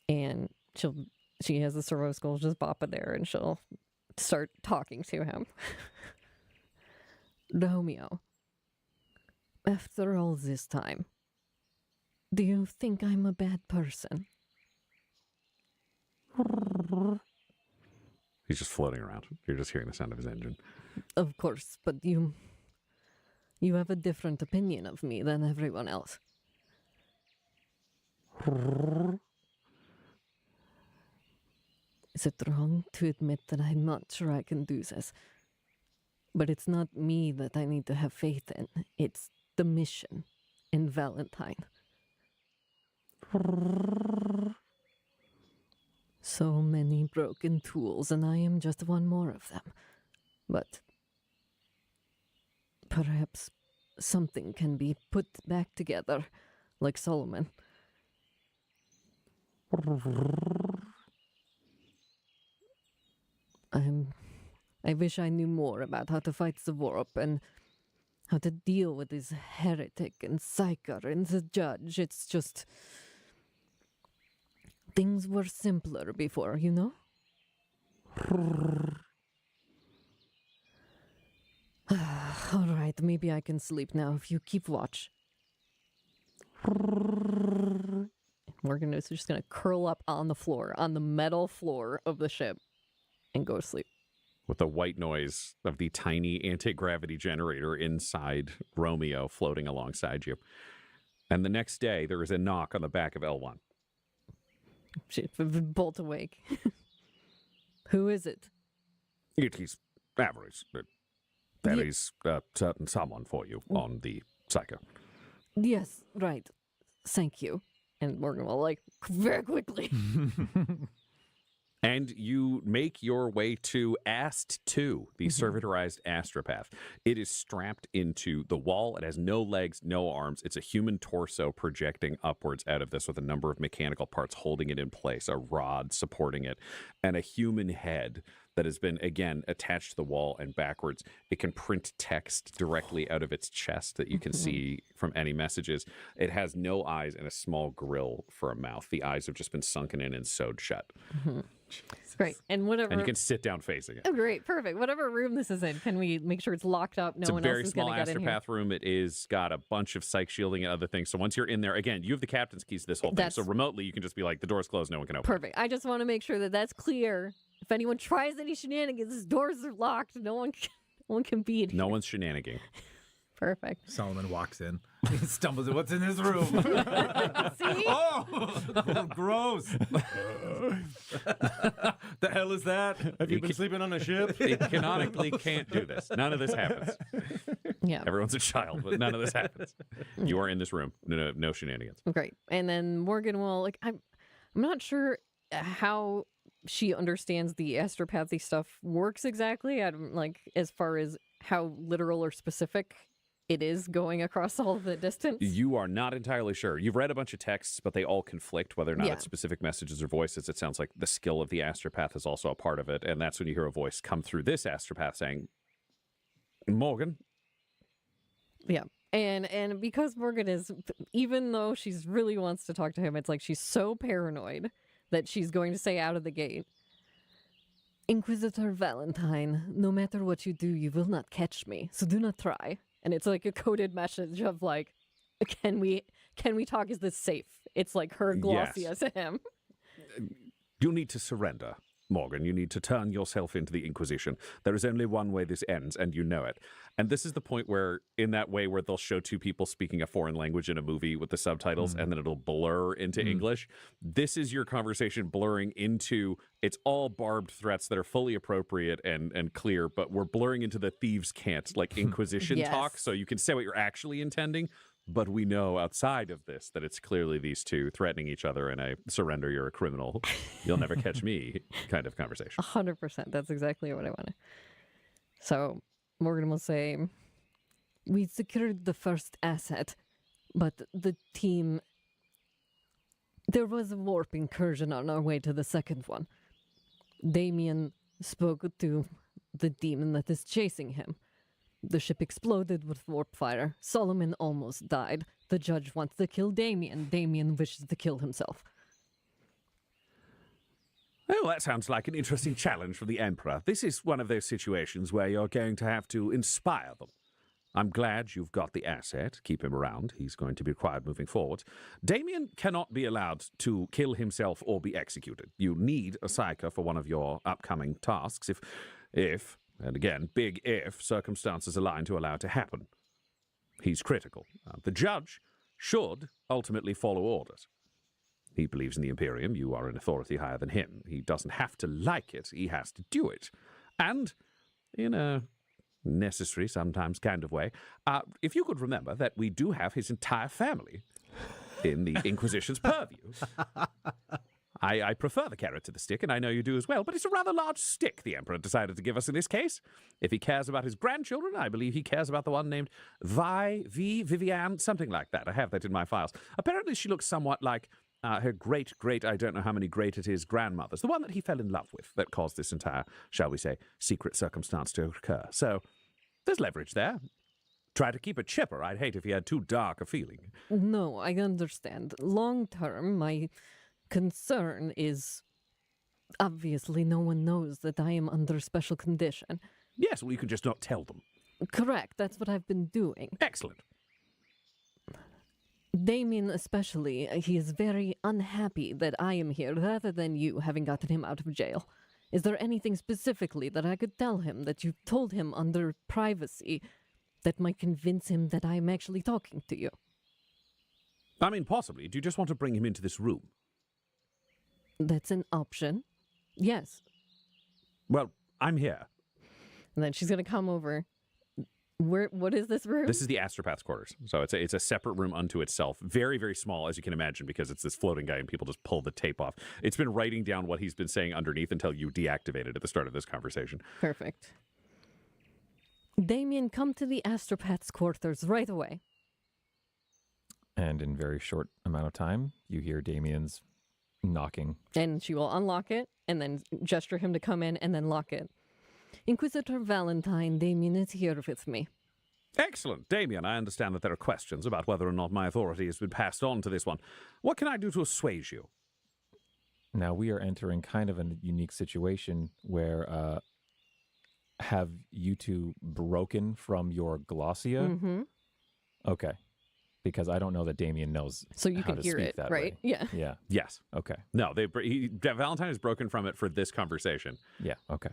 And she'll she has the servo skull just bopping there, and she'll start talking to him. Romeo, after all this time, do you think I'm a bad person? He's just floating around. You're just hearing the sound of his engine. Of course, but you have a different opinion of me than everyone else. Is it wrong to admit that I'm not sure I can do this? But it's not me that I need to have faith in. It's the mission in Valentine. So many broken tools, and I am just one more of them. But perhaps something can be put back together, like Solomon. I wish I knew more about how to fight the warp and how to deal with this heretic and psyker and the judge. It's just... things were simpler before, you know? All right, maybe I can sleep now if you keep watch. Morgan is just going to curl up on the floor, on the metal floor of the ship, and go to sleep. With the white noise of the tiny anti-gravity generator inside Romeo floating alongside you. And the next day, there is a knock on the back of L1. Shit, bolt awake. Who is it? It is average. There is a certain someone for you on the psycho. Yes, right. Thank you. And Morgan will, like, very quickly. And you make your way to Ast 2, the servitorized astropath. It is strapped into the wall. It has no legs, no arms. It's a human torso projecting upwards out of this with a number of mechanical parts holding it in place, a rod supporting it, and a human head that has been, again, attached to the wall and backwards. It can print text directly out of its chest that you can see from any messages. It has no eyes and a small grill for a mouth. The eyes have just been sunken in and sewed shut. Great. And whatever. And you can sit down facing it. Oh, great. Perfect. Whatever room this is in, can we make sure it's locked up? No It's a one very else is small going to get in here. astropath room. It is got a bunch of psych shielding and other things. So once you're in there, again, you have the captain's keys to this whole thing. That's- So remotely, you can just be like, the door's closed, no one can open it. Perfect. I just want to make sure that that's clear. If anyone tries any shenanigans, these doors are locked. No one can be in here. No one's shenanigan. Perfect. Solomon walks in. He stumbles in. What's in this room? See? Oh, gross. The hell is that? Have you been sleeping on a ship? They canonically can't do this. None of this happens. Yeah. Everyone's a child, but none of this happens. You are in this room. No shenanigans. Great. And then Morgan will, like, I'm not sure how she understands the astropathy stuff works exactly. I don't, like, as far as how literal or specific it is going across all the distance. You are not entirely sure. You've read a bunch of texts, but they all conflict, whether or not Yeah. it's specific messages or voices. It sounds like the skill of the astropath is also a part of it. And that's when you hear a voice come through this astropath saying, Morgan. Yeah. And because Morgan is, even though she's really wants to talk to him, it's like she's so paranoid that she's going to say out of the gate, Inquisitor Valentine, no matter what you do, you will not catch me, so do not try. And it's like a coded message of like, can we talk? Is this safe? It's like her Glossia to him. You need to surrender, Morgan. You need to turn yourself into the Inquisition. There is only one way this ends, and you know it. And this is the point where, in that way where they'll show two people speaking a foreign language in a movie with the subtitles, and then it'll blur into English. This is your conversation blurring into, it's all barbed threats that are fully appropriate and clear, but we're blurring into the thieves' cant, like Inquisition Yes. talk, so you can say what you're actually intending, but we know outside of this that it's clearly these two threatening each other in a surrender, you're a criminal, you'll never catch me kind of conversation. 100%. That's exactly what I wanted. So Morgan will say, we secured the first asset, but the team... There was a warp incursion on our way to the second one. Damien spoke to the demon that is chasing him. The ship exploded with warp fire. Solomon almost died. The judge wants to kill Damien. Damien wishes to kill himself. Oh, that sounds like an interesting challenge for the Emperor. This is one of those situations where you're going to have to inspire them. I'm glad you've got the asset. Keep him around. He's going to be required moving forward. Damien cannot be allowed to kill himself or be executed. You need a psyker for one of your upcoming tasks if, and again, big if, circumstances align to allow it to happen. He's critical. The judge should ultimately follow orders. He believes in the Imperium. You are an authority higher than him. He doesn't have to like it. He has to do it. And in a necessary, sometimes kind of way, if you could remember that we do have his entire family in the Inquisition's purview. I prefer the carrot to the stick, and I know you do as well, but it's a rather large stick the Emperor decided to give us in this case. If he cares about his grandchildren, I believe he cares about the one named Viviane, something like that. I have that in my files. Apparently she looks somewhat like her great, I don't know how many great it is, grandmothers. The one that he fell in love with that caused this entire, shall we say, secret circumstance to occur. So there's leverage there. Try to keep it chipper. I'd hate if he had too dark a feeling. No, I understand. Long term, my concern is obviously no one knows that I am under special condition. Yes, well, you can just not tell them. Correct. That's what I've been doing. Excellent. Damien especially, he is very unhappy that I am here rather than you having gotten him out of jail. Is there anything specifically that I could tell him that you told him under privacy that might convince him that I'm actually talking to you? I mean, possibly. Do you just want to bring him into this room? That's an option. Yes. Well, I'm here. And then she's going to come over. What is this room? This is the astropath's quarters. So it's a separate room unto itself. Very, very small, as you can imagine, because it's this floating guy and people just pull the tape off. It's been writing down what he's been saying underneath until you deactivate it at the start of this conversation. Perfect. Damien, come to the astropath's quarters right away. And in very short amount of time, you hear Damien's knocking. And she will unlock it and then gesture him to come in and then lock it. Inquisitor Valentine, Damien is here with me. Excellent. Damien, I understand that there are questions about whether or not my authority has been passed on to this one. What can I do to assuage you? Now, we are entering kind of a unique situation where have you two broken from your glossia? Mm-hmm. Okay. Because I don't know that Damien knows So you how can to hear speak it, that right? way. Yeah. Yeah. Yes. Okay. No, Valentine has broken from it for this conversation. Yeah. Okay.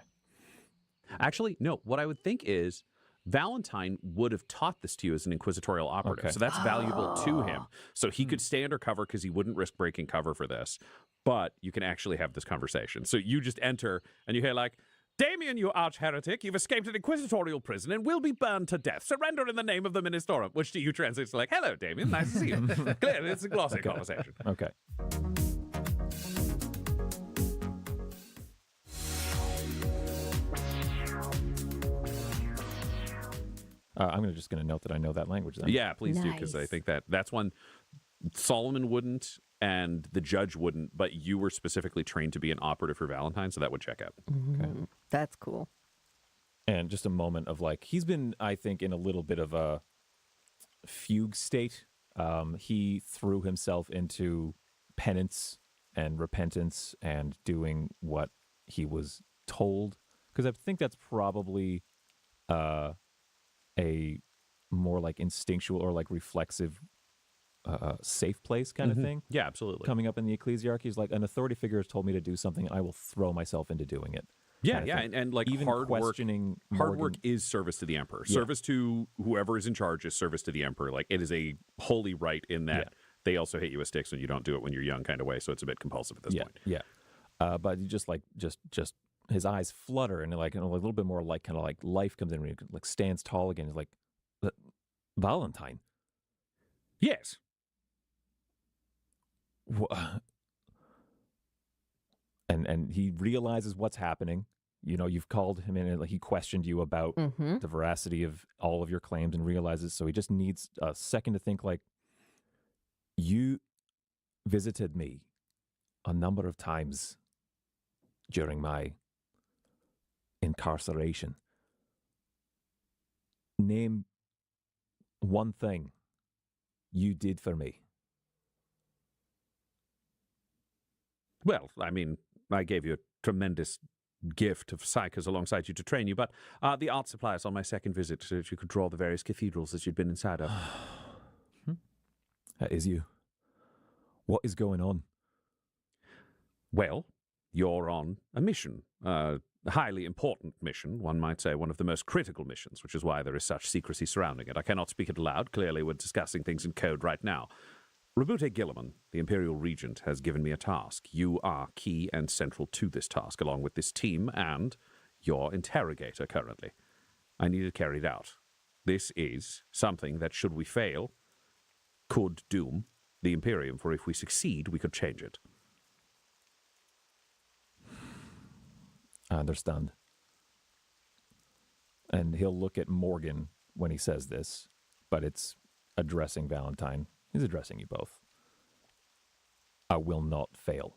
Actually, no. What I would think is Valentine would have taught this to you as an inquisitorial operative. Okay. So that's valuable to him. So he could stay undercover because he wouldn't risk breaking cover for this. But you can actually have this conversation. So you just enter and you hear like, Damien, you arch heretic, you've escaped an inquisitorial prison and will be burned to death. Surrender in the name of the Ministorum. Which to you translates to like, hello, Damien, nice to see you. Clearly, it's a glossy conversation. Okay. I'm just going to note that I know that language then. Yeah, please do, because I Nice. think that's one Solomon wouldn't and the judge wouldn't, but you were specifically trained to be an operative for Valentine, so that would check out. Mm, that's cool. And just a moment of like, he's been, I think, in a little bit of a fugue state. He threw himself into penance and repentance and doing what he was told. Because I think that's probably a more like instinctual or like reflexive safe place kind of thing. Yeah, absolutely. Coming up in the ecclesiarchy is like an authority figure has told me to do something, I will throw myself into doing it. Yeah, kind of yeah, thing. and like Even hard work. questioning Hard work Morgan- is service to the emperor. Yeah. Service to whoever is in charge is service to the emperor. Like it is a holy right in that Yeah. they also hit you with sticks when you don't do it when you're young, kind of way. So it's a bit compulsive at this point. Yeah. But he just like just his eyes flutter and like a little bit more like kind of like life comes in when he like stands tall again. He's like, Valentine. Yes. And he realizes what's happening. You know, you've called him in and like he questioned you about Mm-hmm. the veracity of all of your claims and realizes, so he just needs a second to think like, you visited me a number of times during my incarceration. Name one thing you did for me. Well, I mean, I gave you a tremendous gift of psychers alongside you to train you, but the art supplies on my second visit so that you could draw the various cathedrals that you'd been inside of. That is you. What is going on? Well, you're on a mission. A highly important mission, one might say one of the most critical missions, which is why there is such secrecy surrounding it. I cannot speak it aloud. Clearly, we're discussing things in code right now. Rabute Gilliman, the Imperial Regent, has given me a task. You are key and central to this task, along with this team and your interrogator currently. I need it carried out. This is something that, should we fail, could doom the Imperium, for if we succeed, we could change it. I understand. And he'll look at Morgan when he says this, but it's addressing Valentine. He's addressing you both. I will not fail.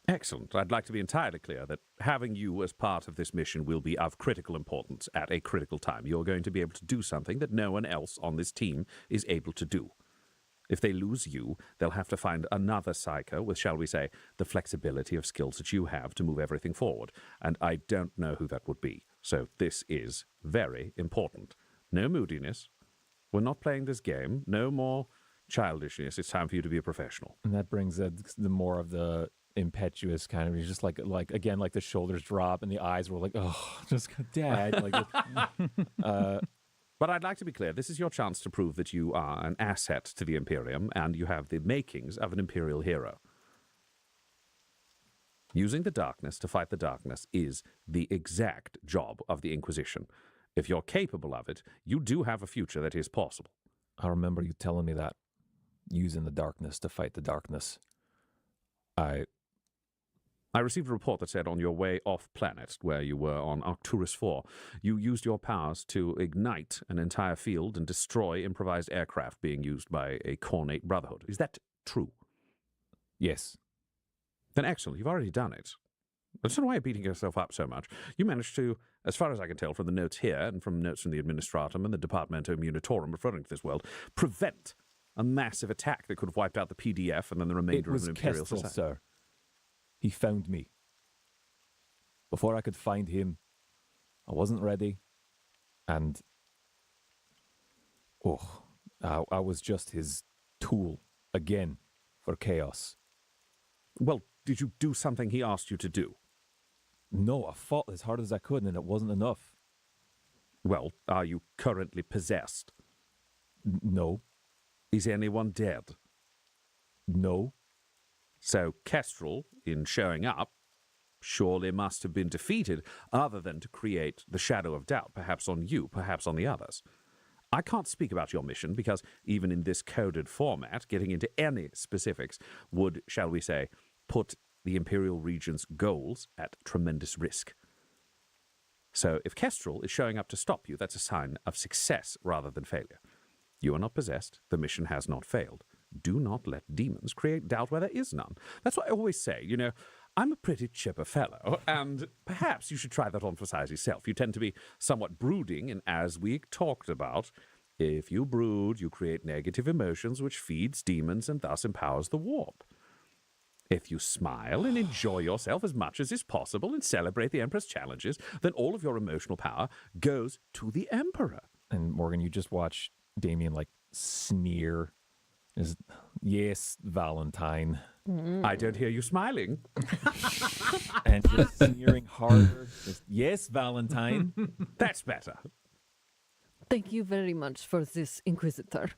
Excellent. I'd like to be entirely clear that having you as part of this mission will be of critical importance at a critical time. You're going to be able to do something that no one else on this team is able to do. If they lose you, they'll have to find another psycho with, shall we say, the flexibility of skills that you have to move everything forward. And I don't know who that would be. So this is very important. No moodiness. We're not playing this game. No more childishness. It's time for you to be a professional. And that brings the more of the impetuous kind of, he's just like again, like the shoulders drop and the eyes were like, oh, just Dad. But I'd like to be clear, this is your chance to prove that you are an asset to the Imperium and you have the makings of an Imperial hero. Using the darkness to fight the darkness is the exact job of the Inquisition. If you're capable of it, you do have a future that is possible. I remember you telling me that. Using the darkness to fight the darkness. I received a report that said on your way off planet, where you were on Arcturus 4, you used your powers to ignite an entire field and destroy improvised aircraft being used by a Cornate Brotherhood. Is that true? Yes. Then excellent. You've already done it. I don't know why you're beating yourself up so much. You managed to, as far as I can tell from the notes here and from notes from the Administratum and the Departamento Munitorum referring to this world, prevent a massive attack that could have wiped out the PDF and then the remainder of an Imperial Kestrel, society. sir. He found me. Before I could find him, I wasn't ready. And, I was just his tool, again, for chaos. Well, did you do something he asked you to do? No, I fought as hard as I could, and it wasn't enough. Well, are you currently possessed? No. Is anyone dead? No. So Kestrel, in showing up, surely must have been defeated, other than to create the shadow of doubt, perhaps on you, perhaps on the others. I can't speak about your mission, because even in this coded format, getting into any specifics would, shall we say, put the Imperial Regent's goals at tremendous risk. So if Kestrel is showing up to stop you, that's a sign of success rather than failure. You are not possessed. The mission has not failed. Do not let demons create doubt where there is none. That's what I always say. You know, I'm a pretty chipper fellow, and perhaps you should try that on for size yourself. You tend to be somewhat brooding, and as we talked about, if you brood, you create negative emotions, which feeds demons and thus empowers the warp. If you smile and enjoy yourself as much as is possible and celebrate the Emperor's challenges, then all of your emotional power goes to the Emperor. And Morgan, you just watch Damien sneer. Yes, Valentine. I don't hear you smiling. And just sneering harder. Yes, Valentine. That's better. Thank you very much for this, Inquisitor.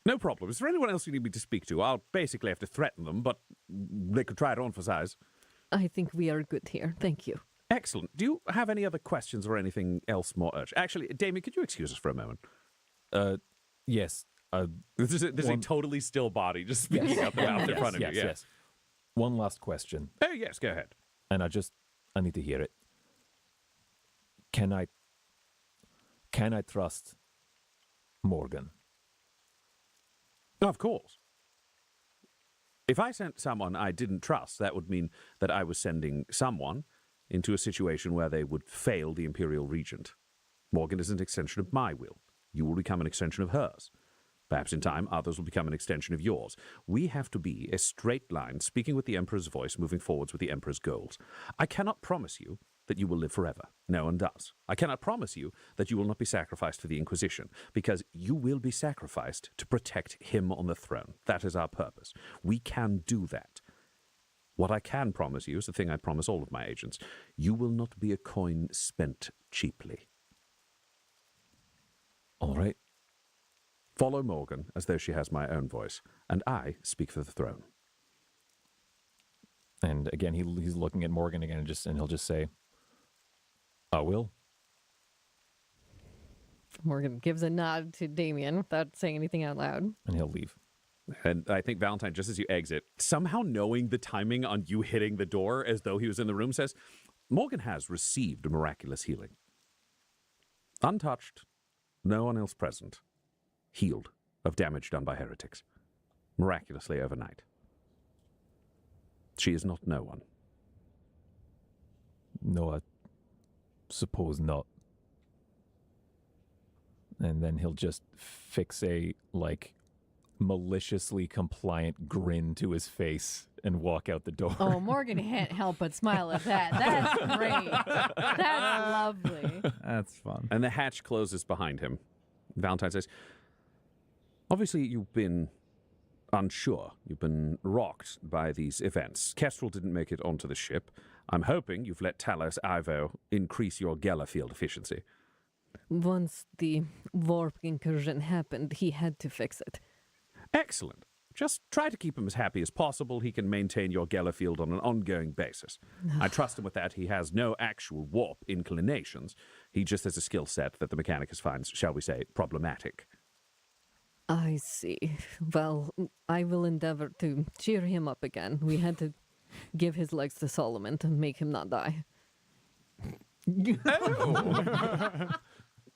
No problem. Is there anyone else you need me to speak to? I'll basically have to threaten them, but they could try it on for size. I think we are good here. Thank you. Excellent. Do you have any other questions or anything else more urgent? Actually, Damien, could you excuse us for a moment? Yes. This is a totally still body just speaking out the mouth in front of you. Yes. One last question. Oh, yes, go ahead. And I need to hear it. Can I trust Morgan? Of course. If I sent someone I didn't trust, that would mean that I was sending someone into a situation where they would fail the Imperial Regent. Morgan is an extension of my will. You will become an extension of hers. Perhaps in time, others will become an extension of yours. We have to be a straight line, speaking with the Emperor's voice, moving forwards with the Emperor's goals. I cannot promise you that you will live forever. No one does. I cannot promise you that you will not be sacrificed for the Inquisition, because you will be sacrificed to protect him on the throne. That is our purpose. We can do that. What I can promise you is the thing I promise all of my agents. You will not be a coin spent cheaply. All right. Follow Morgan as though she has my own voice, and I speak for the throne. And again, he's looking at Morgan again, and he'll just say, "I will." Morgan gives a nod to Damien without saying anything out loud. And he'll leave. And I think Valentine, just as you exit, somehow knowing the timing on you hitting the door as though he was in the room, says, Morgan has received miraculous healing. Untouched, no one else present. Healed of damage done by heretics. Miraculously overnight. She is not no one. No, I suppose not. And then he'll just fix a, maliciously compliant grin to his face and walk out the door. Oh, Morgan can't help but smile at that. That's great. That's lovely. That's fun. And the hatch closes behind him. Valentine says, obviously you've been unsure. You've been rocked by these events. Kestrel didn't make it onto the ship. I'm hoping you've let Talos Ivo increase your Geller field efficiency. Once the warp incursion happened, he had to fix it. Excellent. Just try to keep him as happy as possible. He can maintain your Geller field on an ongoing basis. I trust him with that. He has no actual warp inclinations. He just has a skill set that the Mechanicus finds, shall we say, problematic. I see. Well, I will endeavor to cheer him up again. We had to give his legs to Solomon to make him not die. Oh!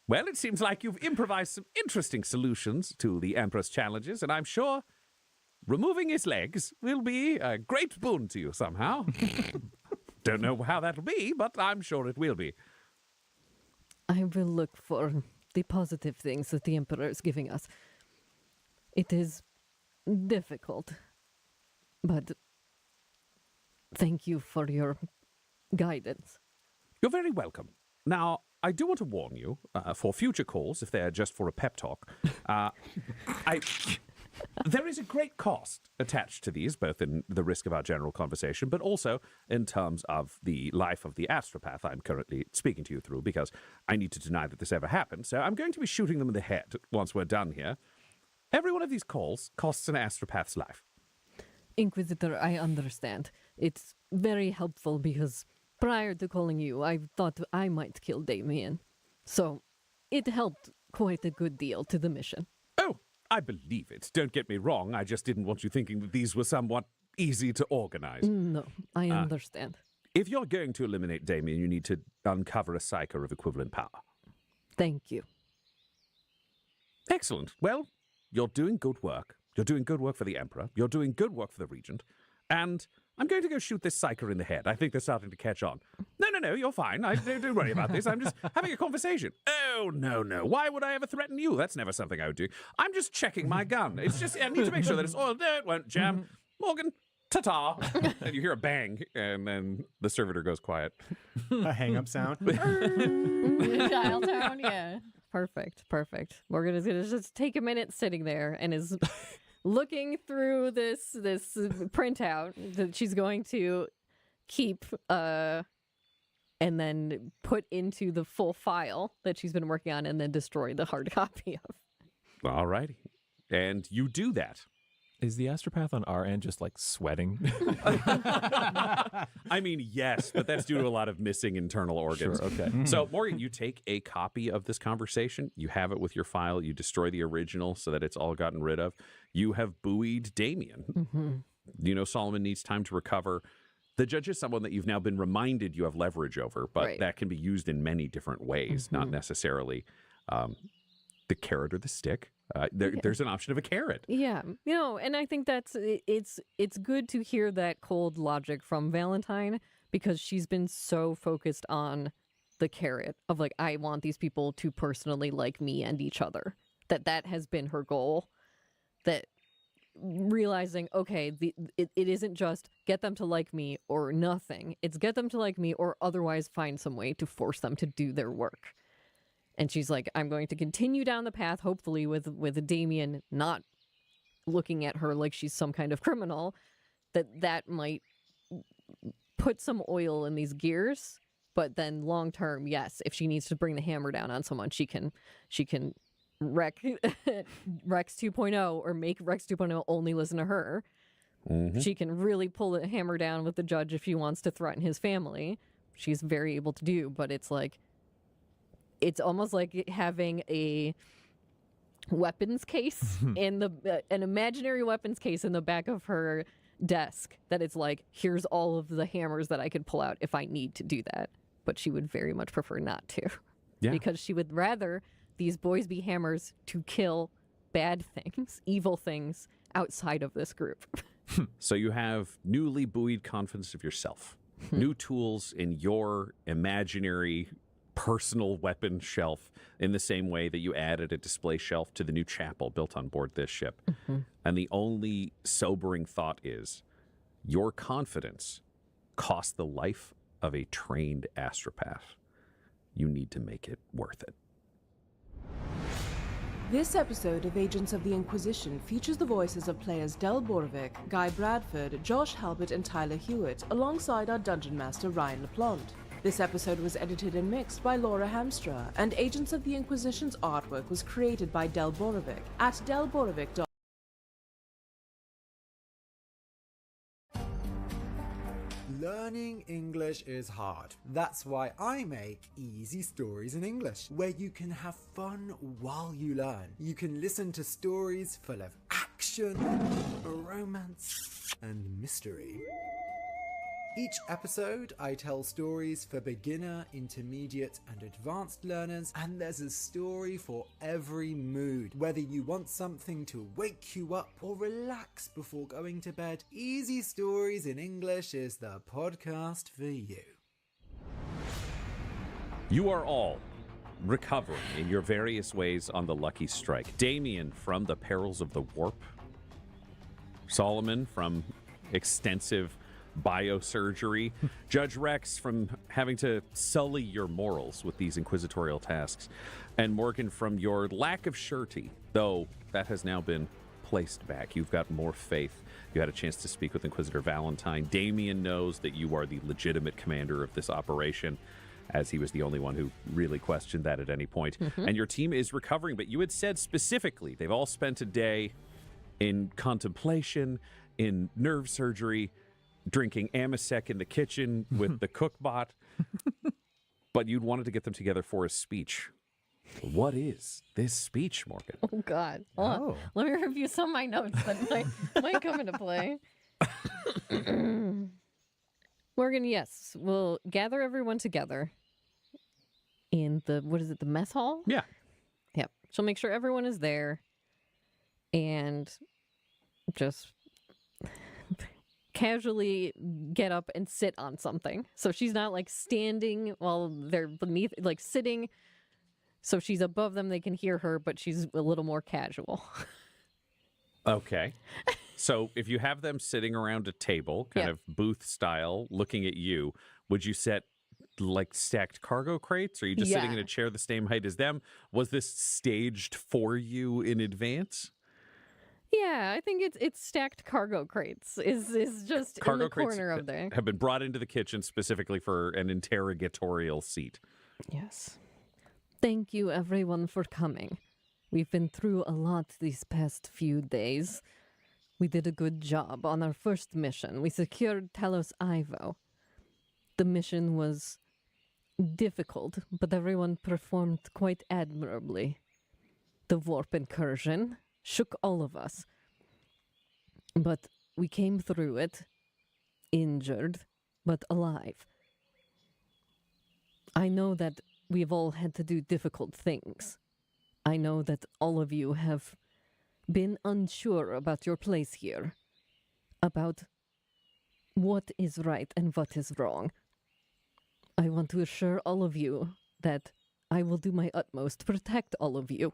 Well, it seems like you've improvised some interesting solutions to the Emperor's challenges, and I'm sure removing his legs will be a great boon to you somehow. Don't know how that'll be, but I'm sure it will be. I will look for the positive things that the Emperor is giving us. It is difficult, but thank you for your guidance. You're very welcome. Now, I do want to warn you, for future calls, if they're just for a pep talk, there is a great cost attached to these, both in the risk of our general conversation, but also in terms of the life of the astropath I'm currently speaking to you through, because I need to deny that this ever happened, so I'm going to be shooting them in the head once we're done here. Every one of these calls costs an astropath's life. Inquisitor, I understand. It's very helpful because prior to calling you, I thought I might kill Damien. So it helped quite a good deal to the mission. Oh, I believe it. Don't get me wrong. I just didn't want you thinking that these were somewhat easy to organize. No, I understand. If you're going to eliminate Damien, you need to uncover a psyker of equivalent power. Thank you. Excellent. Well, you're doing good work. You're doing good work for the Emperor. You're doing good work for the Regent. And I'm going to go shoot this psyker in the head. I think they're starting to catch on. No, you're fine. Don't worry about this. I'm just having a conversation. Oh, no. Why would I ever threaten you? That's never something I would do. I'm just checking my gun. It's just, I need to make sure that it's oiled. No, it won't jam. Morgan, ta-ta. And you hear a bang, and then the servitor goes quiet. A hang-up sound. Dial tone, yeah. Perfect. Morgan is going to just take a minute sitting there and is looking through this printout that she's going to keep and then put into the full file that she's been working on and then destroy the hard copy of. All righty. And you do that. Is the astropath on our end just sweating? I mean, yes, but that's due to a lot of missing internal organs. Sure, okay. So, Morgan, you take a copy of this conversation, you have it with your file, you destroy the original so that it's all gotten rid of. You have buoyed Damien. Mm-hmm. You know, Solomon needs time to recover. The judge is someone that you've now been reminded you have leverage over, but Right. that can be used in many different ways, not necessarily the carrot or the stick. There's an option of a carrot. Yeah, and I think it's good to hear that cold logic from Valentine because she's been so focused on the carrot of I want these people to personally like me and each other. That has been her goal. that realizing, okay, it isn't just get them to like me or nothing. It's get them to like me or otherwise find some way to force them to do their work. And she's like, I'm going to continue down the path, hopefully with Damien not looking at her like she's some kind of criminal, that might put some oil in these gears. But then long term, yes, if she needs to bring the hammer down on someone, she can wreck Rex 2.0 or make Rex 2.0 only listen to her. She can really pull the hammer down with the judge if she wants to threaten his family. She's very able to do, but it's like, it's almost like having a weapons case in an imaginary weapons case in the back of her desk that it's like, here's all of the hammers that I could pull out if I need to do that. But she would very much prefer not to. Yeah. Because she would rather these boys be hammers to kill bad things, evil things outside of this group. So you have newly buoyed confidence of yourself, new tools in your imaginary personal weapon shelf in the same way that you added a display shelf to the new chapel built on board this ship. And the only sobering thought is your confidence cost the life of a trained astropath. You need to make it worth it. This episode of Agents of the Inquisition features the voices of players Del Borovic, Guy Bradford, Josh Halbert, and Tyler Hewitt, alongside our Dungeon Master Ryan LaPlante. This episode was edited and mixed by Laura Hamstra, and Agents of the Inquisition's artwork was created by Del Borovic at delborovic.com. Learning English is hard. That's why I make Easy Stories in English, where you can have fun while you learn. You can listen to stories full of action, romance, and mystery. Each episode, I tell stories for beginner, intermediate, and advanced learners, and there's a story for every mood. Whether you want something to wake you up or relax before going to bed, Easy Stories in English is the podcast for you. You are all recovering in your various ways on the Lucky Strike. Damien from the perils of the warp. Solomon from extensive biosurgery. Judge Rex from having to sully your morals with these inquisitorial tasks. And Morgan from your lack of surety, though that has now been placed back. You've got more faith. You had a chance to speak with Inquisitor Valentine. Damien knows that you are the legitimate commander of this operation, as he was the only one who really questioned that at any point. And your team is recovering, but you had said specifically they've all spent a day in contemplation, in nerve surgery, drinking Amasec in the kitchen with the cookbot, but you'd wanted to get them together for a speech. What is this speech, Morgan? Oh, God. Hold on. Let me review some of my notes that might come into play. Morgan, yes, we'll gather everyone together in the, the mess hall? Yeah. Yep. She'll make sure everyone is there and just casually get up and sit on something. So she's not like standing while they're beneath, like sitting. So she's above them, they can hear her, but she's a little more casual. Okay. So if you have them sitting around a table, kind of booth style, looking at you, would you set like stacked cargo crates? Or are you just sitting in a chair the same height as them? Was this staged for you in advance? Yeah, I think it's stacked cargo crates is just Cargo in the corner of there. Have been brought into the kitchen specifically for an interrogatorial seat. Yes. Thank you everyone for coming. We've been through a lot these past few days. We did a good job on our first mission. We secured Talos Ivo. The mission was difficult, but everyone performed quite admirably. The warp incursion shook all of us. But we came through it, injured, but alive. I know that we've all had to do difficult things. I know that all of you have been unsure about your place here, about what is right and what is wrong. I want to assure all of you that I will do my utmost to protect all of you.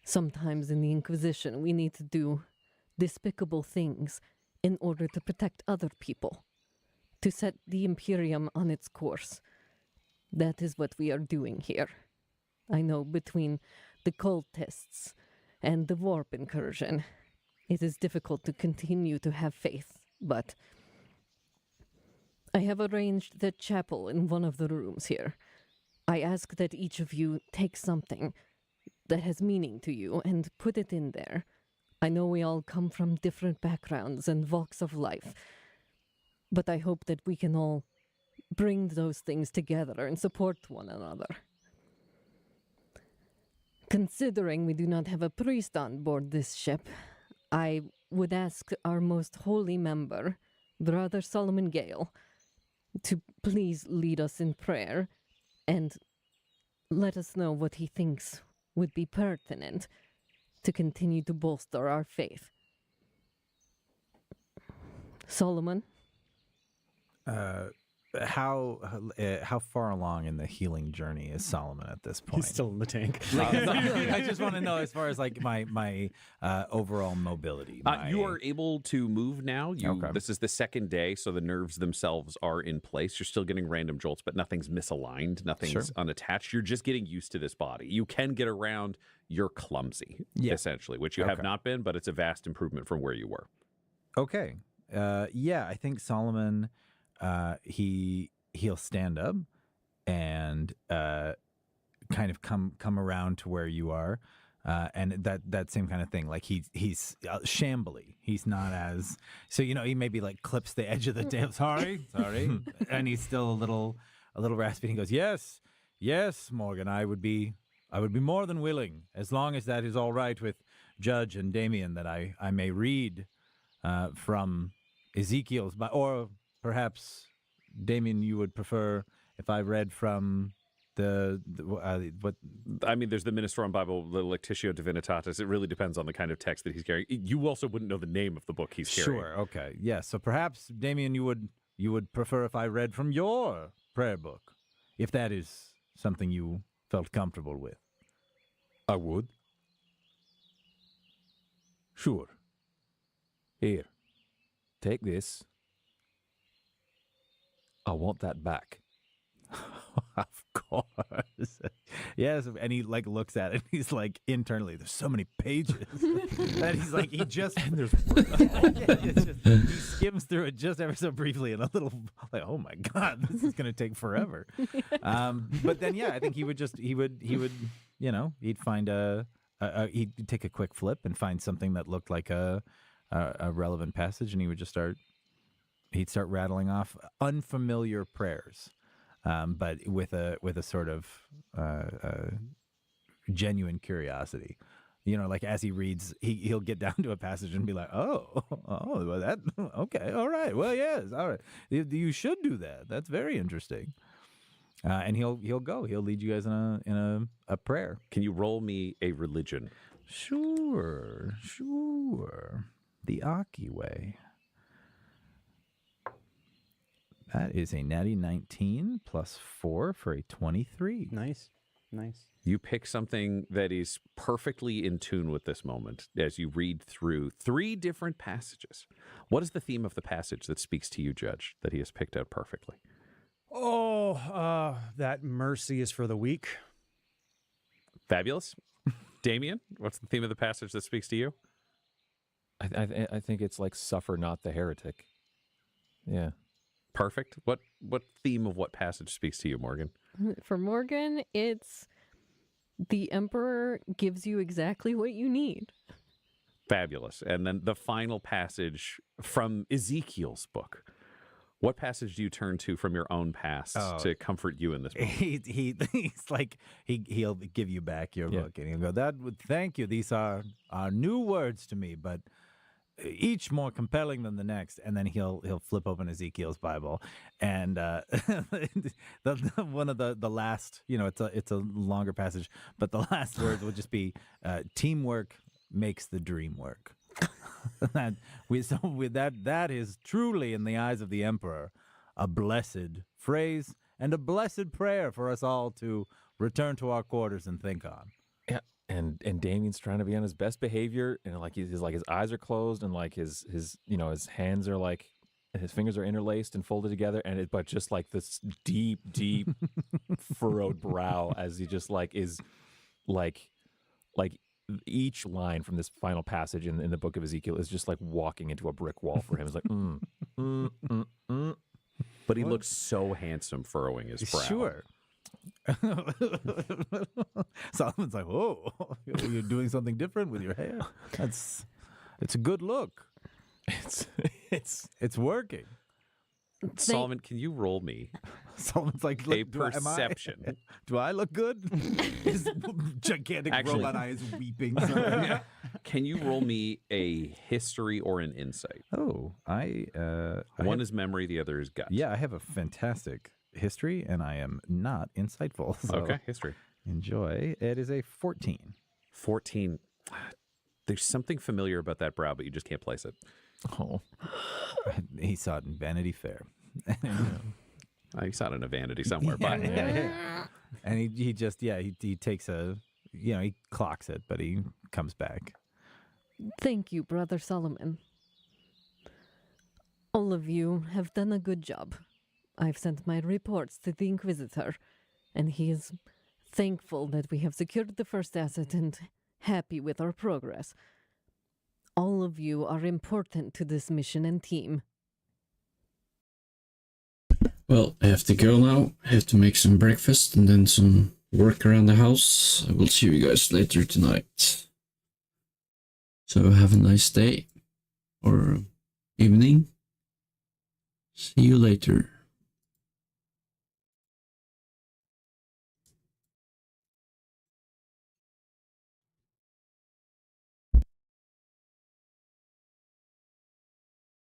Sometimes in the Inquisition, we need to do despicable things in order to protect other people, to set the Imperium on its course. That is what we are doing here. I know between the cultists and the warp incursion, it is difficult to continue to have faith, but I have arranged the chapel in one of the rooms here. I ask that each of you take something that has meaning to you and put it in there. I know we all come from different backgrounds and walks of life, but I hope that we can all bring those things together and support one another. Considering we do not have a priest on board this ship, I would ask our most holy member, Brother Solomon Gale, to please lead us in prayer and let us know what he thinks would be pertinent to continue to bolster our faith. Solomon? How far along in the healing journey is Solomon at this point? He's still in the tank. I just want to know as far as like my overall mobility. You are able to move now. Okay. This is the second day, so the nerves themselves are in place. You're still getting random jolts, but nothing's misaligned. Nothing's unattached. You're just getting used to this body. You can get around. You're clumsy, essentially, which you have not been, but it's a vast improvement from where you were. Okay. I think Solomon, he'll stand up and kind of come around to where you are, and that same kind of thing. Like he's shambly. He's not as he maybe like clips the edge of the tail. Sorry, and he's still a little raspy. He goes, yes, Morgan. I would be more than willing, as long as that is all right with Judge and Damien, that I may read from Ezekiel's, or perhaps, Damien, you would prefer if I read from what? I mean, there's the Ministorum Bible, the Lectitio Divinitatis. It really depends on the kind of text that he's carrying. You also wouldn't know the name of the book he's carrying. Sure. Okay. Yes. So perhaps, Damien, you would prefer if I read from your prayer book, if that is something you felt comfortable with. I would. Sure. Here. Take this. I want that back. Of course. Yes, and he like looks at it and he's like internally, there's so many pages. And he's like, he skims through it just ever so briefly and a little like, oh my God, this is gonna take forever. But then I think he would he'd find he'd take a quick flip and find something that looked like a relevant passage, and he would just start rattling off unfamiliar prayers, but with a sort of genuine curiosity. Like as he reads, he'll get down to a passage and be like, oh, well, that okay, all right, well, yes, all right, you should do that. That's very interesting. And he'll lead you guys in a prayer. Can you roll me a religion? Sure. The Aki way. That is a natty 19 plus 4 for a 23. Nice. You pick something that is perfectly in tune with this moment as you read through 3 different passages. What is the theme of the passage that speaks to you, Judge, that he has picked out perfectly? Oh, that mercy is for the weak. Fabulous. Damien, what's the theme of the passage that speaks to you? I think it's like suffer not the heretic. Yeah. Perfect. What theme of what passage speaks to you, Morgan? For Morgan, it's the Emperor gives you exactly what you need. Fabulous. And then the final passage from Ezekiel's book. What passage do you turn to from your own past to comfort you in this moment? He's like he'll give you back your book and he'll go, thank you. These are new words to me, but each more compelling than the next. And then he'll flip open Ezekiel's Bible, and one of the last, it's a longer passage, but the last words will just be teamwork makes the dream work. That is truly, in the eyes of the Emperor, a blessed phrase and a blessed prayer for us all to return to our quarters and think on. Yeah, and Damien's trying to be on his best behavior, and like his eyes are closed, and like his his hands are like, his fingers are interlaced and folded together, but just like this deep furrowed brow as he just like is like each line from this final passage in the book of Ezekiel is just like walking into a brick wall for him. It's like But he looks so handsome furrowing his brow. Sure. Solomon's like, "Whoa, you're doing something different with your hair. It's a good look. It's working." Solomon, can you roll me Solomon's like, a "Look, perception? Do I look good?" His gigantic Actually- robot eye is weeping. Can you roll me a history or an insight? Oh, I One is memory, the other is gut. yeah, I have a fantastic history, and I am not insightful. So Okay, history. enjoy. It is a 14. 14. There's something familiar about that brow, but you just can't place it. oh, He saw it in Vanity Fair. I saw it in a vanity somewhere, but And he just, he takes he clocks it, but he comes back. Thank you, Brother Solomon. All of you have done a good job. I've sent my reports to the Inquisitor, and he is thankful that we have secured the first asset and happy with our progress. All of you are important to this mission and team. Well, I have to go now. I have to make some breakfast and then some work around the house. I will see you guys later tonight. So have a nice day or evening. See you later.